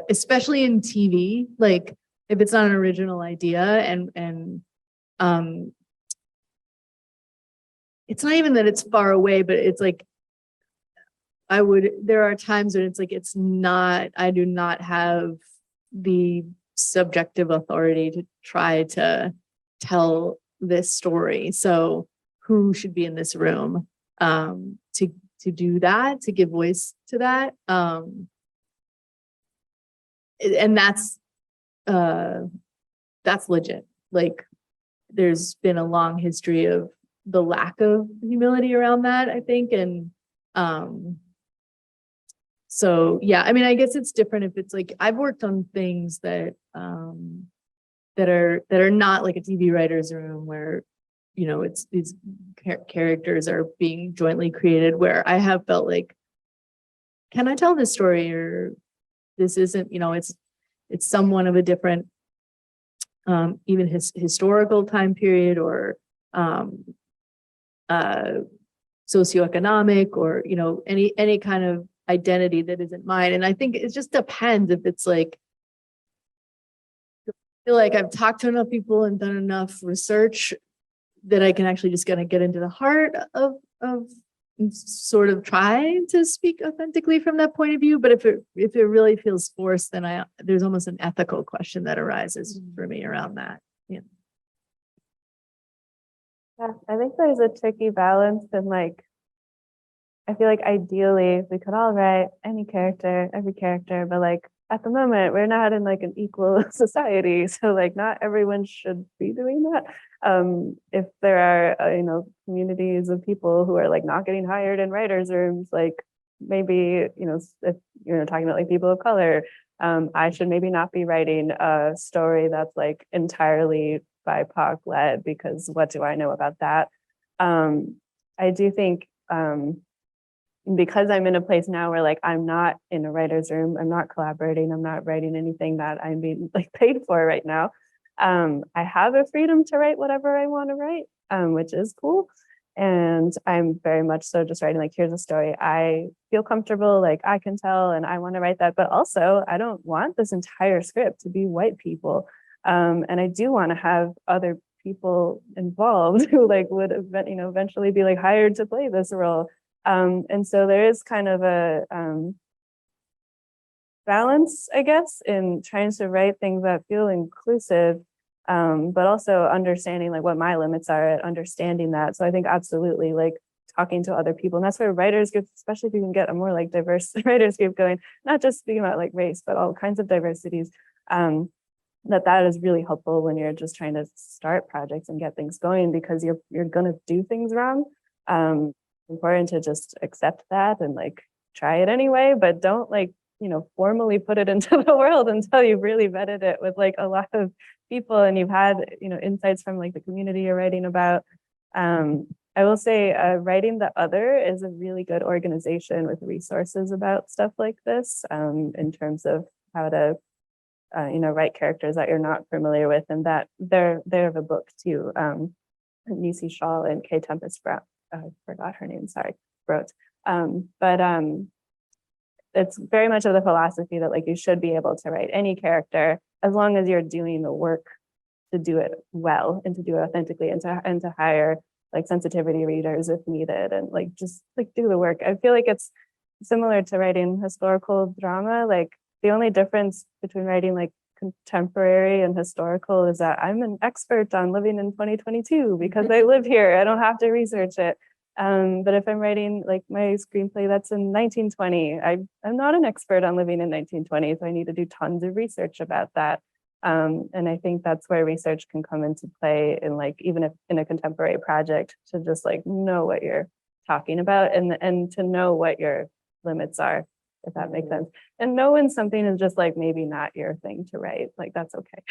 Especially in TV, like if it's not an original idea and it's not even that it's far away, but it's like there are times when it's like I do not have the subjective authority to try to tell this story. So who should be in this room to do that, to give voice to that. And that's legit. Like there's been a long history of the lack of humility around that, I think. And so, yeah, I mean, I guess it's different if it's like, I've worked on things that are not like a TV writer's room where, you know, it's these characters are being jointly created, where I have felt like, can I tell this story? Or this isn't, you know, it's someone of a different, even historical time period or socioeconomic or, you know, any kind of identity that isn't mine. And I think it just depends if it's like, I feel like I've talked to enough people and done enough research that I can actually just kind of get into the heart of sort of trying to speak authentically from that point of view. But if it really feels forced, then there's almost an ethical question that arises for me around that. Yeah. Yeah, I think there's a tricky balance and like, I feel like ideally we could all write any character, every character, but like at the moment we're not in like an equal society. So like not everyone should be doing that. If there are, you know, communities of people who are like not getting hired in writers' rooms, like maybe, you know, if you're talking about like people of color, I should maybe not be writing a story that's like entirely BIPOC led, because what do I know about that? I do think because I'm in a place now where like I'm not in a writer's room, I'm not collaborating, I'm not writing anything that I'm being like paid for right now. I have a freedom to write whatever I want to write, which is cool. And I'm very much so just writing like, here's a story I feel comfortable, like I can tell, and I want to write that. But also I don't want this entire script to be white people. And I do want to have other people involved who like would eventually be like hired to play this role. And so there is kind of a balance, I guess, in trying to write things that feel inclusive, but also understanding like what my limits are at understanding that. So I think absolutely like talking to other people, and that's where writers groups, especially if you can get a more like diverse writers group going, not just speaking about like race, but all kinds of diversities, that is really helpful when you're just trying to start projects and get things going, because you're gonna do things wrong. Important to just accept that and like try it anyway, but don't like, you know, formally put it into the world until you've really vetted it with like a lot of people and you've had, you know, insights from like the community you're writing about. I will say Writing the Other is a really good organization with resources about stuff like this, in terms of how to you know, write characters that you're not familiar with, and that they have a book too. Nisi Shaw and Kay Tempest Brown, I forgot her name, sorry, wrote. But it's very much of the philosophy that like you should be able to write any character as long as you're doing the work to do it well and to do it authentically, and to hire like sensitivity readers if needed, and like just like do the work. I feel like it's similar to writing historical drama. Like the only difference between writing like contemporary and historical is that I'm an expert on living in 2022 because I live here. I don't have to research it. But if I'm writing like my screenplay that's in 1920, I'm not an expert on living in 1920, so I need to do tons of research about that. And I think that's where research can come into play in like, even if in a contemporary project, to just like know what you're talking about and to know what your limits are. if that makes sense. And know when something is just like maybe not your thing to write, like that's okay.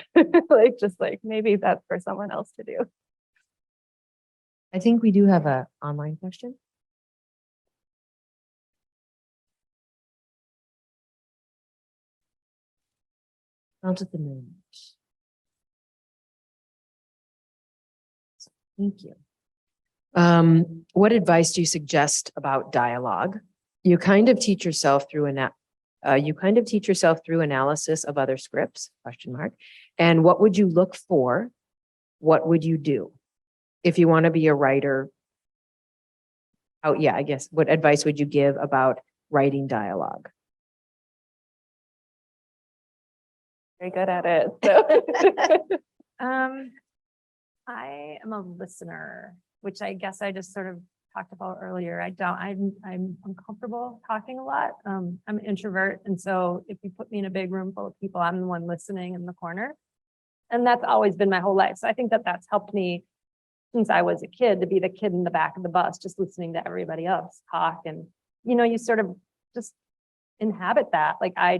Like just like maybe that's for someone else to do. I think we do have a online question. Count at the minute. Thank you. What advice do you suggest about dialogue? You kind of teach yourself through analysis of other scripts, question mark. And what would you look for? What would you do? If you want to be a writer, oh yeah, I guess, what advice would you give about writing dialogue? Very good at it. So. I am a listener, which I guess I just sort of talked about earlier. I'm uncomfortable talking a lot. I'm an introvert. And so if you put me in a big room full of people, I'm the one listening in the corner. And that's always been my whole life. So I think that that's helped me since I was a kid to be the kid in the back of the bus, just listening to everybody else talk. And, you sort of just inhabit that. Like I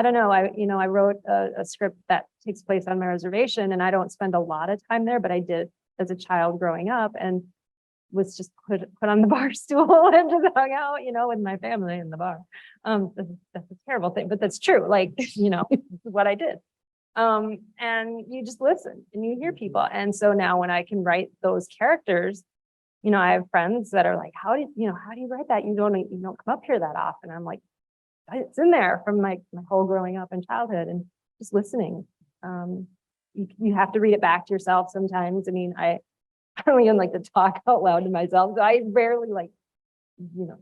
don't know. I wrote a script that takes place on my reservation and I don't spend a lot of time there, but I did as a child growing up and was just put on the bar stool and just hung out, with my family in the bar. That's a terrible thing, but that's true. Like, this is what I did. And you just listen and you hear people. And so now when I can write those characters, I have friends that are like, how do you write that? You don't come up here that often. I'm like, it's in there from my whole growing up and childhood and just listening. You have to read it back to yourself sometimes. I mean, I don't even like to talk out loud to myself. So I rarely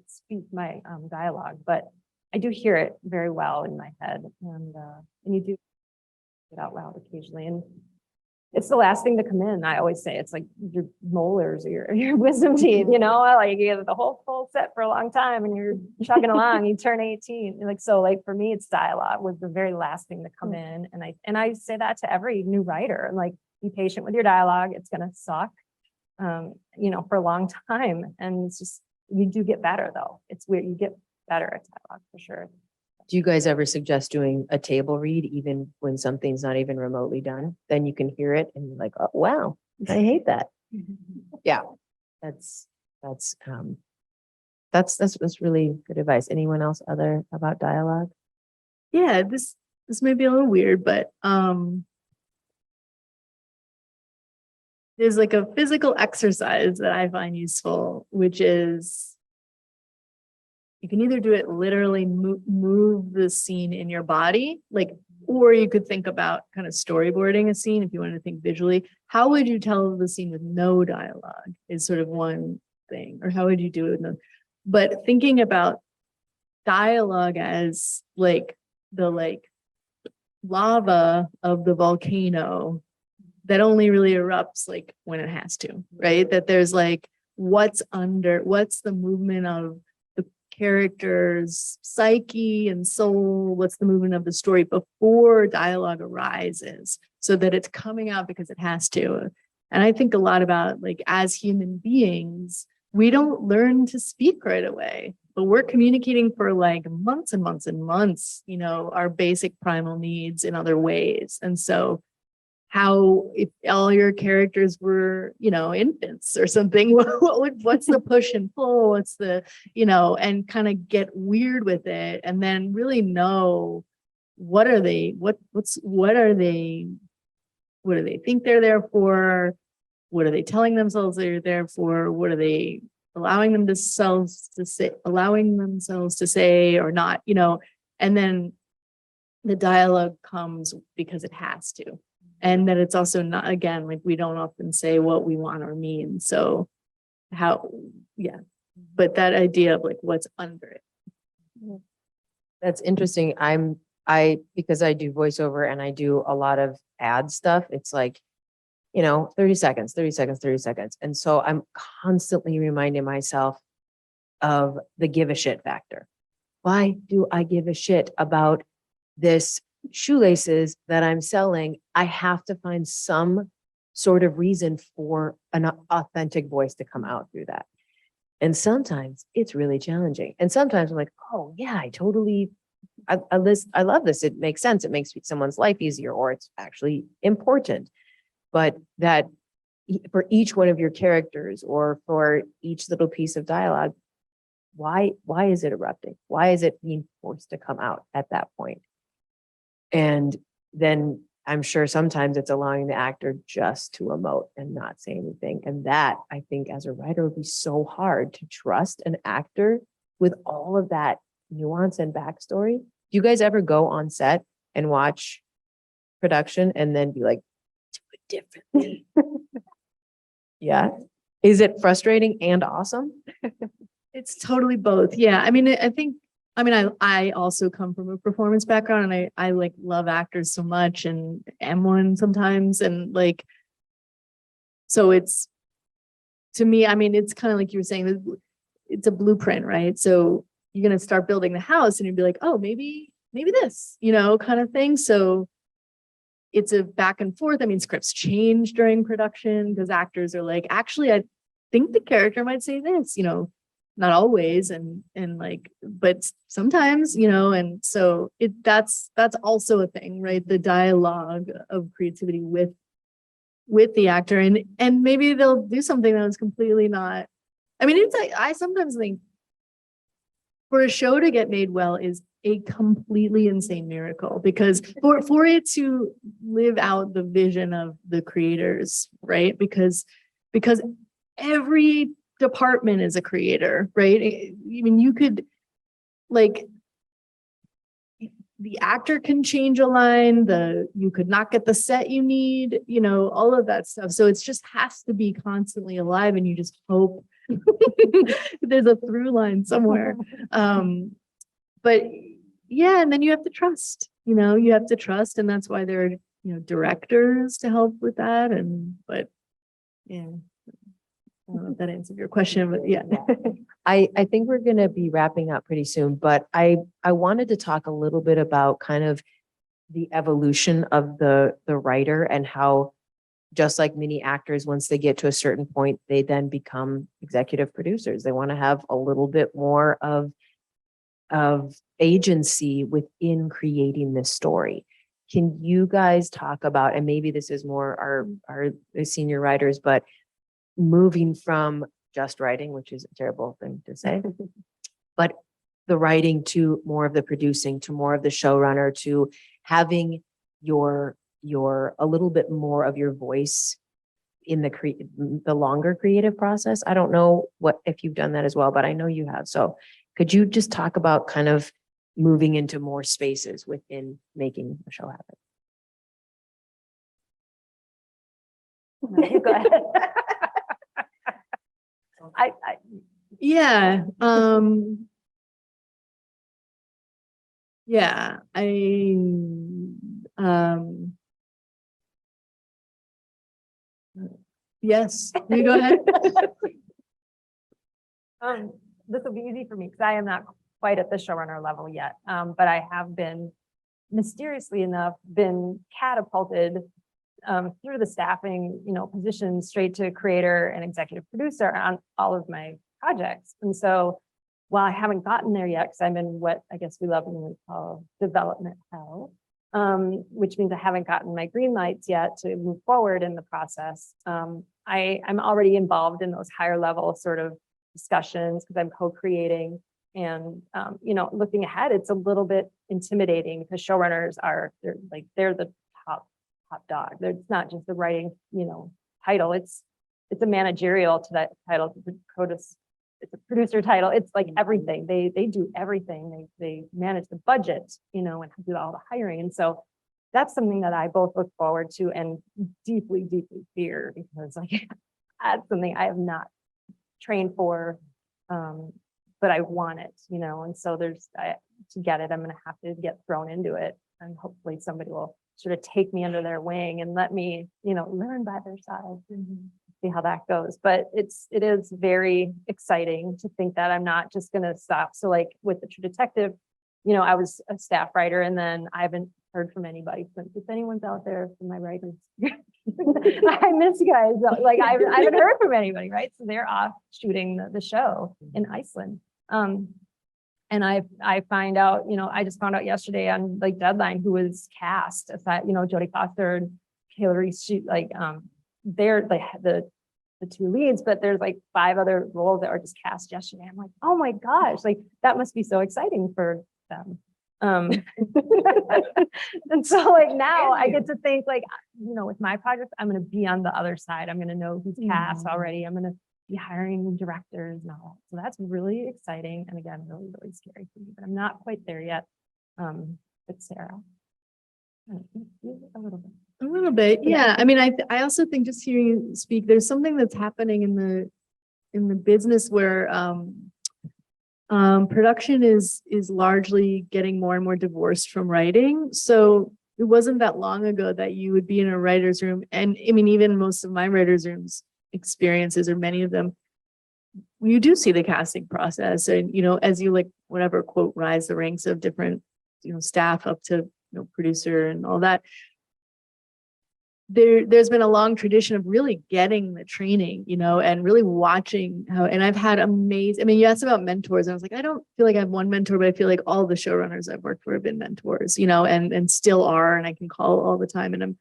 speak my dialogue, but I do hear it very well in my head. And you do it out loud occasionally. And it's the last thing to come in. I always say it's like your molars or your wisdom teeth, like you get the whole full set for a long time and you're chugging along, you turn 18. So for me, it's dialogue was the very last thing to come in. And I say that to every new writer, like be patient with your dialogue. It's going to suck, for a long time. And it's just, you do get better though. It's weird. You get better at dialogue for sure. Do you guys ever suggest doing a table read even when something's not even remotely done? Then you can hear it and you're like, oh, wow, I hate that. Yeah, that's really good advice. Anyone else other about dialogue? Yeah, this may be a little weird, but there's like a physical exercise that I find useful, which is you can either do it literally move the scene in your body, or you could think about kind of storyboarding a scene if you want to think visually. How would you tell the scene with no dialogue is sort of one thing, or how would you do it with no? But thinking about dialogue as the lava of the volcano that only really erupts when it has to, right? That there's what's the movement of character's psyche and soul, what's the movement of the story before dialogue arises, so that it's coming out because it has to. And I think a lot about as human beings, we don't learn to speak right away, but we're communicating for months and months and months, our basic primal needs in other ways. And so if all your characters were, infants or something, what's the push and pull? What's the, and kind of get weird with it and then really know what do they think they're there for? What are they telling themselves they're there for? What are they allowing themselves to say or not, and then the dialogue comes because it has to. And that it's also not, again, we don't often say what we want or mean. So but that idea of what's under it. That's interesting. Because I do voiceover and I do a lot of ad stuff. It's 30 seconds. And so I'm constantly reminding myself of the give a shit factor. Why do I give a shit about this shoelaces that I'm selling? I have to find some sort of reason for an authentic voice to come out through that. And sometimes it's really challenging. And sometimes I'm like, oh yeah, I love this. It makes sense. It makes someone's life easier, or it's actually important. But that for each one of your characters or for each little piece of dialogue, why is it erupting? Why is it being forced to come out at that point? And then I'm sure sometimes it's allowing the actor just to emote and not say anything. And that, I think, as a writer, would be so hard to trust an actor with all of that nuance and backstory. Do you guys ever go on set and watch production and then be like, do it differently? Yeah. Is it frustrating and awesome? It's totally both. Yeah. I mean, I also come from a performance background, and I like love actors so much and am one sometimes. And like, so it's, to me, I mean, it's kind of like you were saying, it's a blueprint, right? So you're going to start building the house and you'd be like, oh, maybe this, kind of thing. So it's a back and forth. I mean, scripts change during production because actors are like, actually, I think the character might say this, not always. And like, but sometimes, and so that's also a thing, right? The dialogue of creativity with the actor, and maybe they'll do something that was completely not, I mean, it's like, I sometimes think for a show to get made well is a completely insane miracle, because for it to live out the vision of the creators, right? Because every department is a creator, right? I mean, you could, like, the actor can change a line, you could not get the set you need, all of that stuff. So it's just has to be constantly alive, and you just hope there's a through line somewhere. But yeah, and then you have to trust, and that's why there are, directors to help with that. But yeah, I don't know if that answered your question, but yeah. I think we're going to be wrapping up pretty soon, but I wanted to talk a little bit about kind of the evolution of the writer, and how, just like many actors, once they get to a certain point, they then become executive producers. They want to have a little bit more of agency within creating this story. Can you guys talk about, and maybe this is more our senior writers, but moving from just writing, which is a terrible thing to say, but the writing to more of the producing, to more of the showrunner, to having your a little bit more of your voice in the longer creative process. I don't know if you've done that as well, but I know you have. So could you just talk about kind of moving into more spaces within making a show happen? Go ahead. Yeah. Yeah, yes, you go ahead. This will be easy for me because I am not quite at the showrunner level yet. But I have been, mysteriously enough, been catapulted through the staffing, positions straight to creator and executive producer on all of my projects. And so while I haven't gotten there yet, because I'm in what I guess we lovingly call development hell, which means I haven't gotten my green lights yet to move forward in the process. I'm already involved in those higher level sort of discussions because I'm co-creating, and looking ahead, it's a little bit intimidating because showrunners they're the top dog. It's not just the writing, title. It's a managerial to that title. It's a producer title. It's like everything. They do everything. They manage the budget, and do all the hiring. And so that's something that I both look forward to and deeply, deeply fear, because that's something I have not trained for, but I want it, and so to get it, I'm going to have to get thrown into it, and hopefully somebody will sort of take me under their wing and let me, learn by their side and see how that goes. But it is very exciting to think that I'm not just going to stop. So like with the True Detective, I was a staff writer, and then I haven't heard from anybody since. If anyone's out there from my writers, I miss you guys. Like I haven't heard from anybody, right? So they're off shooting the show in Iceland. And I find out, I just found out yesterday on like Deadline who was cast aside, Jodie Foster and Hillary shoot they're like the two leads, but there's like 5 other roles that were just cast yesterday. I'm like, oh my gosh, like that must be so exciting for them. And so like now I get to think like, with my project, I'm going to be on the other side. I'm going to know who's cast already. I'm going to be hiring directors and all. So that's really exciting. And again, really, really scary for me, but I'm not quite there yet. But Sarah, a little bit. A little bit, yeah. I mean, I also think just hearing you speak, there's something that's happening in the business where production is largely getting more and more divorced from writing. So it wasn't that long ago that you would be in a writer's room, and I mean, even most of my writer's rooms experiences, or many of them, you do see the casting process, and as you like whatever quote rise the ranks of different staff up to producer and all that. There's been a long tradition of really getting the training, and really watching how, and I've had amazing, I mean, you asked about mentors, and I was like, I don't feel like I have one mentor, but I feel like all the showrunners I've worked for have been mentors, and still are, and I can call all the time, and I'm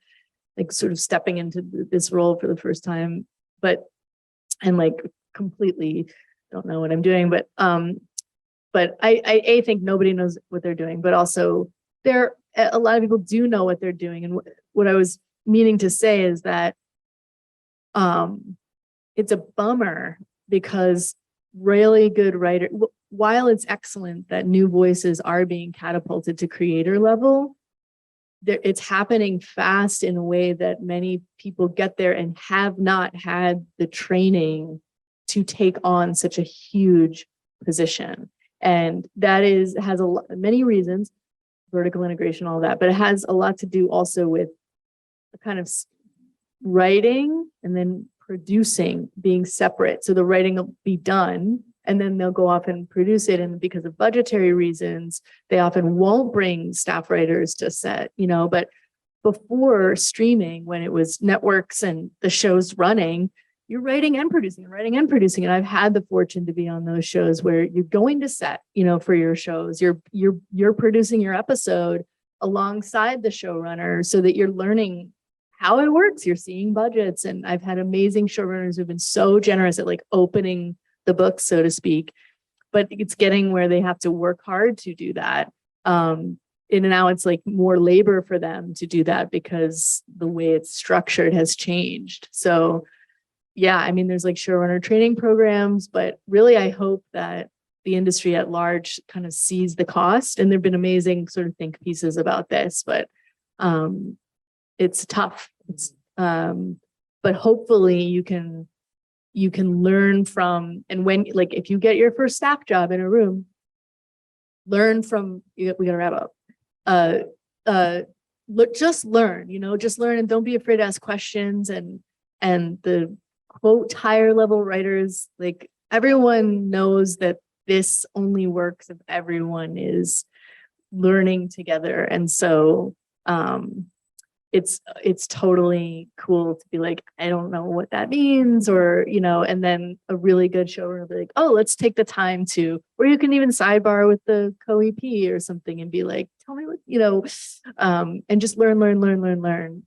like sort of stepping into this role for the first time, and like completely don't know what I'm doing, but I think nobody knows what they're doing, but also a lot of people do know what they're doing, and what I was meaning to say is that it's a bummer because really good writer, while it's excellent that new voices are being catapulted to creator level, it's happening fast in a way that many people get there and have not had the training to take on such a huge position. And that has many reasons, vertical integration, all that, but it has a lot to do also with kind of writing and then producing being separate. So the writing will be done and then they'll go off and produce it. And because of budgetary reasons, they often won't bring staff writers to set, but before streaming, when it was networks and the shows running, you're writing and producing and writing and producing. And I've had the fortune to be on those shows where you're going to set, for your shows, you're producing your episode alongside the showrunner so that you're learning how it works. You're seeing budgets. And I've had amazing showrunners who've been so generous at like opening the book, so to speak, but it's getting where they have to work hard to do that. And now it's like more labor for them to do that because the way it's structured has changed. So yeah, I mean, there's like showrunner training programs, but really I hope that the industry at large kind of sees the cost, and there've been amazing sort of think pieces about this, but it's tough. But hopefully you can learn from, and when, like, if you get your first staff job in a room, learn from, we gotta wrap up. Just learn, just learn, and don't be afraid to ask questions, and the quote higher level writers, like everyone knows that this only works if everyone is learning together. And so it's totally cool to be like, I don't know what that means, or and then a really good showrunner will be like, oh, let's take the time to, or you can even sidebar with the co-EP or something and be like, tell me what, and just learn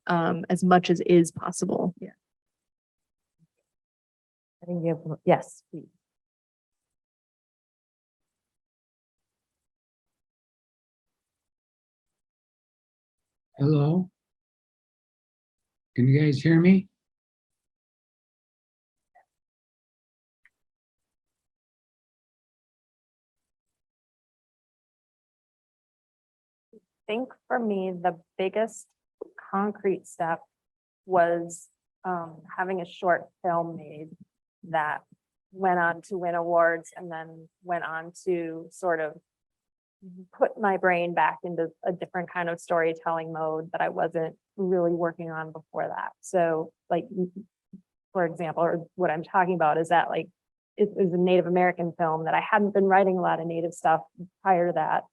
as much as is possible. Yeah. I think you have, yes, please. Hello? Can you guys hear me? I think for me, the biggest concrete step was having a short film made that went on to win awards and then went on to sort of put my brain back into a different kind of storytelling mode that I wasn't really working on before that. So like, for example, or what I'm talking about is that like, it was a Native American film that I hadn't been writing a lot of Native stuff prior to that.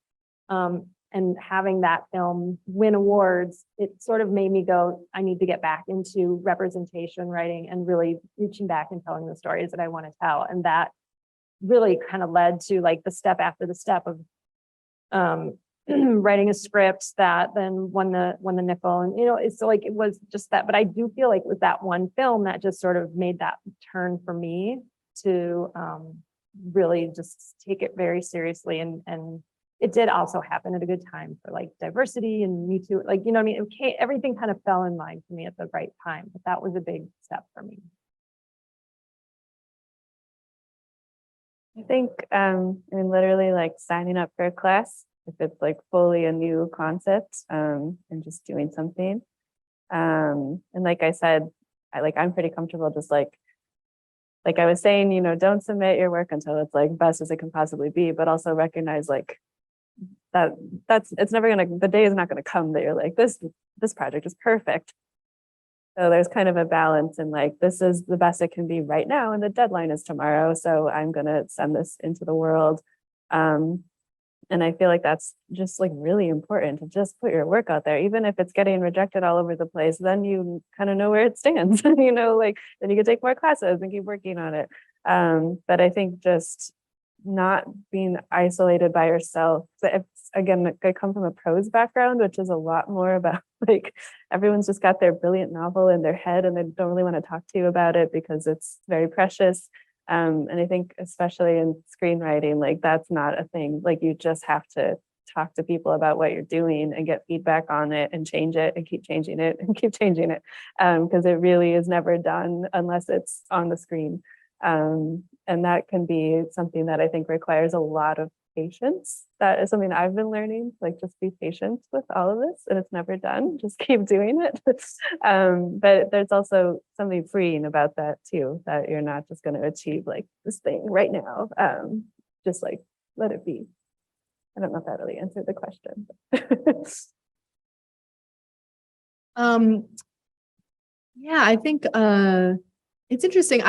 and having that film win awards, it sort of made me go, I need to get back into representation writing and really reaching back and telling the stories that I want to tell. And that really kind of led to like the step after the step of writing a script that then won the nickel. And, it's like, it was just that, but I do feel like it was that one film that just sort of made that turn for me to really just take it very seriously. And it did also happen at a good time for like diversity and Me Too. Like, I mean, everything kind of fell in line for me at the right time, but that was a big step for me. I think, literally like signing up for a class, if it's like fully a new concept, and just doing something. And like I said, I'm pretty comfortable just like I was saying, don't submit your work until it's like best as it can possibly be, but also recognize like it's never the day is not gonna come that you're like, this project is perfect. So there's kind of a balance in like, this is the best it can be right now, and the deadline is tomorrow. So I'm gonna send this into the world. And I feel like that's just like really important to just put your work out there, even if it's getting rejected all over the place, then you kind of know where it stands, then you can take more classes and keep working on it. But I think just not being isolated by yourself. Again, I come from a prose background, which is a lot more about like everyone's just got their brilliant novel in their head and they don't really want to talk to you about it because it's very precious. And I think especially in screenwriting, like that's not a thing. Like you just have to talk to people about what you're doing and get feedback on it and change it and keep changing it and keep changing it. Because it really is never done unless it's on the screen. And that can be something that I think requires a lot of patience. That is something I've been learning, like just be patient with all of this, and it's never done. Just keep doing it. But there's also something freeing about that too, that you're not just going to achieve like this thing right now. Just like let it be. I don't know if that really answered the question. Yeah, I think it's interesting.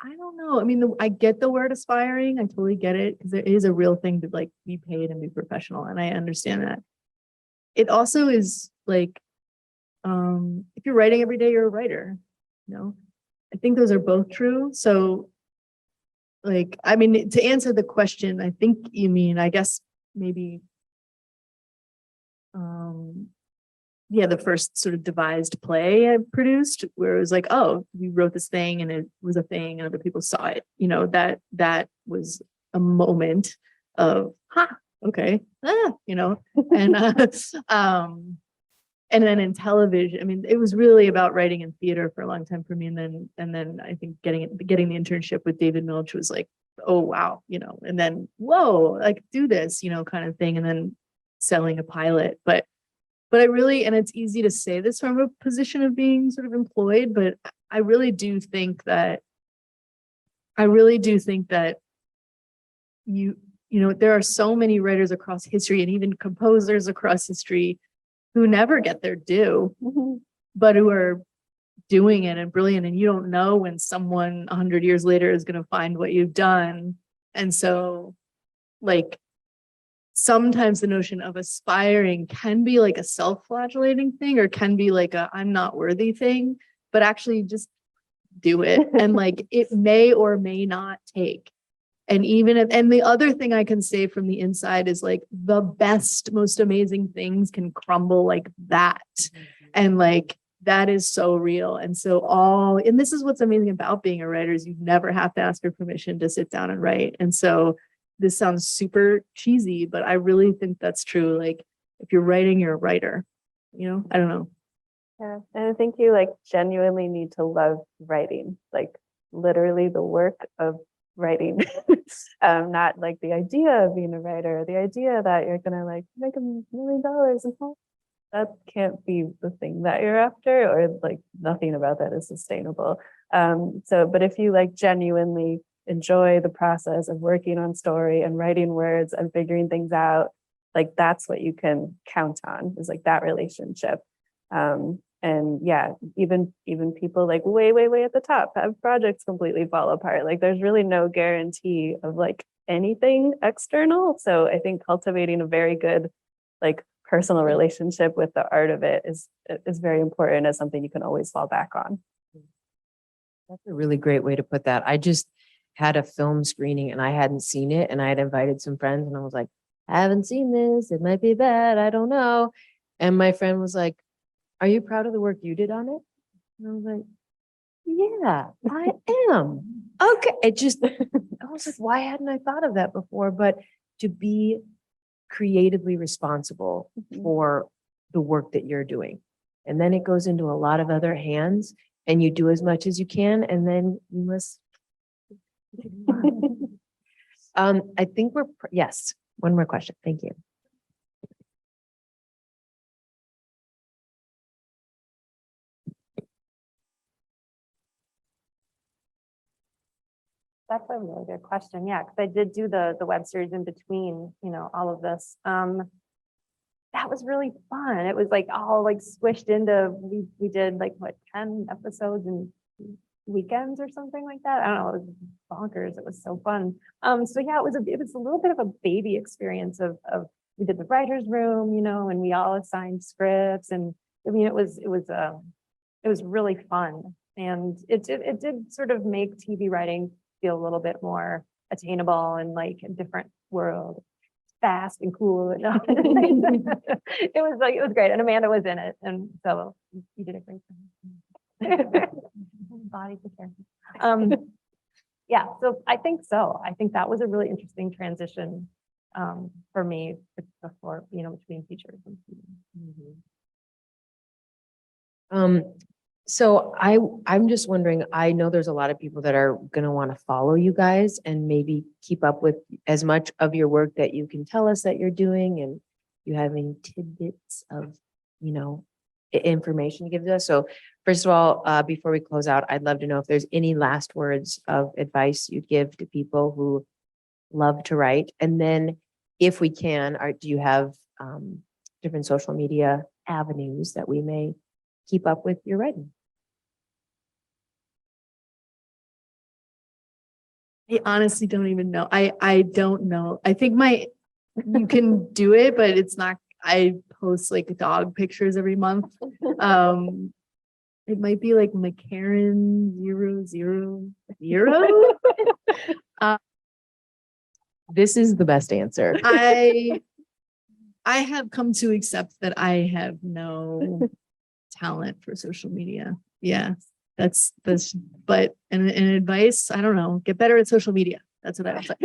I don't know. I mean, I get the word aspiring. I totally get it because there is a real thing to like be paid and be professional, and I understand that. It also is like, if you're writing every day, you're a writer. I think those are both true. So, like, I mean, to answer the question, I think you mean, I guess maybe, yeah, the first sort of devised play I produced, where it was like, oh, we wrote this thing and it was a thing and other people saw it. That was a moment of, okay, and then in television, I mean, it was really about writing in theater for a long time for me, and then I think getting the internship with David Milch was like, oh wow, and then whoa, like do this, kind of thing, and then selling a pilot, but I really, and it's easy to say this from a position of being sort of employed, but I really do think that there are so many writers across history and even composers across history who never get their due, but who are doing it and brilliant. And you don't know when someone 100 years later is going to find what you've done. And so like, sometimes the notion of aspiring can be like a self-flagellating thing, or can be like a I'm not worthy thing, but actually just do it. And like, it may or may not take. And and the other thing I can say from the inside is like the best, most amazing things can crumble like that. And like, that is so real. And and this is what's amazing about being a writer, is you never have to ask for permission to sit down and write. And so this sounds super cheesy, but I really think that's true. Like if you're writing, you're a writer, I don't know. Yeah. And I think you like genuinely need to love writing, like literally the work of writing, not like the idea of being a writer, the idea that you're going to like make $1 million and that can't be the thing that you're after, or like nothing about that is sustainable. But if you like genuinely enjoy the process of working on story and writing words and figuring things out, like that's what you can count on, is like that relationship. And yeah, even people like way at the top have projects completely fall apart. Like there's really no guarantee of like anything external. So I think cultivating a very good like personal relationship with the art of it is very important as something you can always fall back on. That's a really great way to put that. I just had a film screening and I hadn't seen it, and I had invited some friends and I was like, I haven't seen this. It might be bad. I don't know. And my friend was like, are you proud of the work you did on it? And I was like, yeah, I am. Okay. I was like, why hadn't I thought of that before? But to be creatively responsible for the work that you're doing. And then it goes into a lot of other hands, and you do as much as you can, and then you must. I think yes, one more question. Thank you. That's a really good question. Yeah, because I did do the web series in between, all of this. That was really fun. It was like all like squished into, we did like what, 10 episodes in weekends or something like that. I don't know, it was bonkers. It was so fun. So yeah, it was a little bit of a baby experience of we did the writer's room, and we all assigned scripts, and I mean it was really fun. And it did sort of make TV writing feel a little bit more attainable and like a different world, fast and cool. It was great, and Amanda was in it, and so you did a great job. Body to care. Yeah, so I think that was a really interesting transition for me before, between features and TV. So I'm just wondering, I know there's a lot of people that are going to want to follow you guys and maybe keep up with as much of your work that you can tell us that you're doing, and you have any tidbits of, information to give to us. So first of all, before we close out, I'd love to know if there's any last words of advice you'd give to people who love to write. And then if we can, do you have different social media avenues that we may keep up with your writing? I honestly don't even know. I don't know. I think you can do it, but it's not, I post like dog pictures every month. It might be like McCarron 000. This is the best answer. I have come to accept that I have no talent for social media. Yeah. That's but and advice, I don't know, get better at social media. That's what I would say.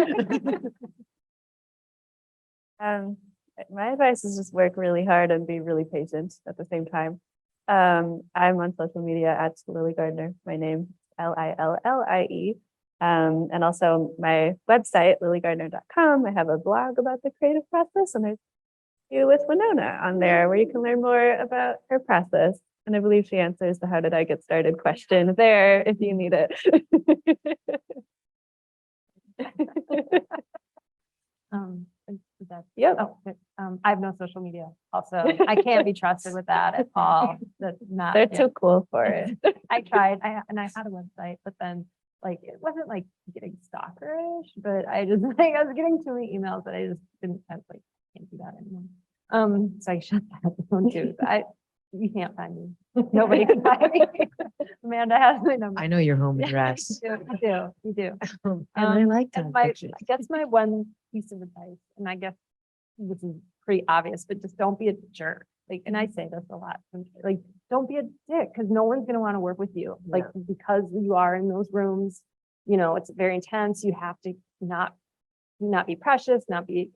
My advice is just work really hard and be really patient at the same time. I'm on social media at Lillie Gardner, my name, Lillie. And also my website, lilliegardner.com. I have a blog about the creative process, and I do with Wenonah on there, where you can learn more about her process. And I believe she answers the how did I get started question there if you need it. Yep. I have no social media also. I can't be trusted with that at all. That's not. They're too cool for it. I tried. I had a website, but then like it wasn't like getting stalkerish, but I was getting too many emails that I just didn't. I was like, can't do that anymore. So I shut that down too. You can't find me. Nobody can find me. Amanda has my number. I know your home address. You do. And I like that. I guess my one piece of advice, and I guess this is pretty obvious, but just don't be a jerk. Like, and I say this a lot, like, don't be a dick, because no one's going to want to work with you. Like, because you are in those rooms, it's very intense. You have to not be precious, not be,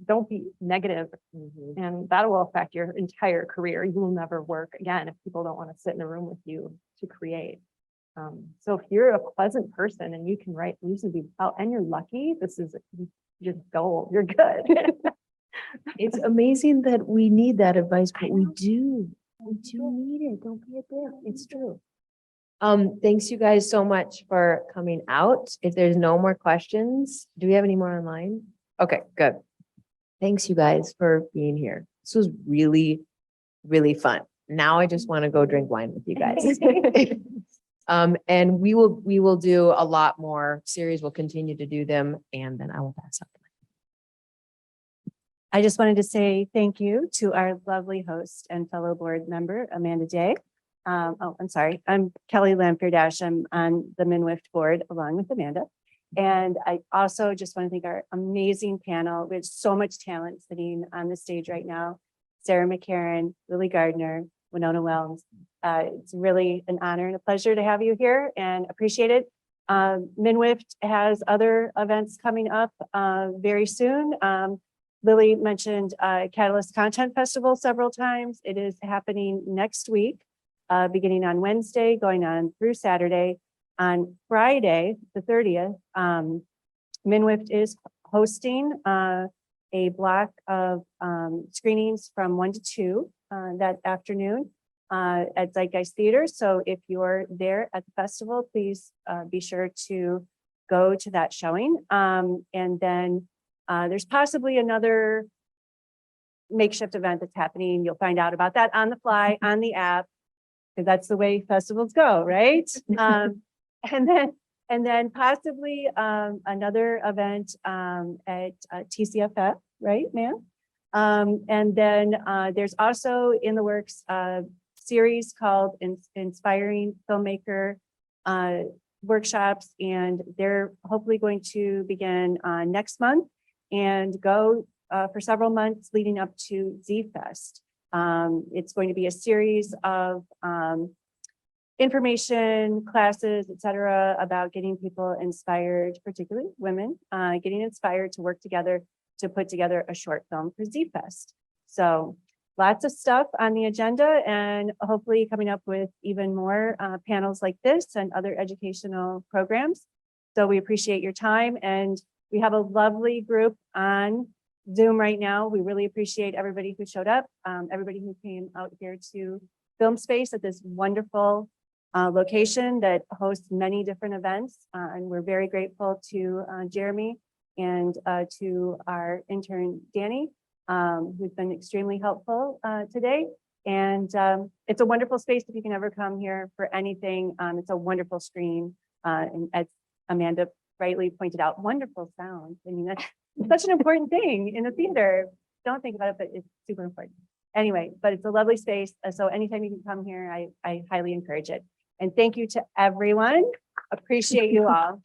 don't be negative. And that will affect your entire career. You will never work again if people don't want to sit in a room with you to create. So if you're a pleasant person and you can write reasonably well and you're lucky, this is just gold. You're good. It's amazing that we need that advice, but we do need it. Don't be a dick. It's true. Thanks you guys so much for coming out. If there's no more questions, do we have any more online? Okay, good. Thanks you guys for being here. This was really, really fun. Now I just want to go drink wine with you guys. And we will do a lot more series. We'll continue to do them, and then I will pass up. I just wanted to say thank you to our lovely host and fellow board member, Amanda Day. I'm sorry, I'm Kelly Lampier-Dash. I'm on the MN WIFT board along with Amanda. And I also just want to thank our amazing panel. We have so much talent sitting on the stage right now. Sarah McCarron, Lillie Gardner, Wenonah Wilms. It's really an honor and a pleasure to have you here and appreciate it. MNWIFT has other events coming up very soon. Lillie mentioned Catalyst Content Festival several times. It is happening next week, beginning on Wednesday, going on through Saturday. On Friday, the 30th, MNWIFT is hosting a block of screenings from 1 to 2 that afternoon at Zeitgeist Theater. So if you're there at the festival, please be sure to go to that showing. And then there's possibly another makeshift event that's happening. You'll find out about that on the fly on the app, because that's the way festivals go, right? And then possibly another event at TCFF, right, ma'am? And then there's also in the works a series called Inspiring Filmmaker Workshops, and they're hopefully going to begin next month and go for several months leading up to Z-Fest. It's going to be a series of information, classes, etc., about getting people inspired, particularly women, getting inspired to work together to put together a short film for Z-Fest. So lots of stuff on the agenda, and hopefully coming up with even more panels like this and other educational programs. So we appreciate your time, and we have a lovely group on Zoom right now. We really appreciate everybody who showed up, everybody who came out here to Film Space at this wonderful location that hosts many different events. And we're very grateful to Jeremy and to our intern, Danny, who's been extremely helpful today. And it's a wonderful space if you can ever come here for anything. It's a wonderful screen. And as Amanda rightly pointed out, wonderful sound. I mean, that's such an important thing in the theater. Don't think about it, but it's super important. Anyway, but it's a lovely space. So anytime you can come here, I highly encourage it. And thank you to everyone. Appreciate you all.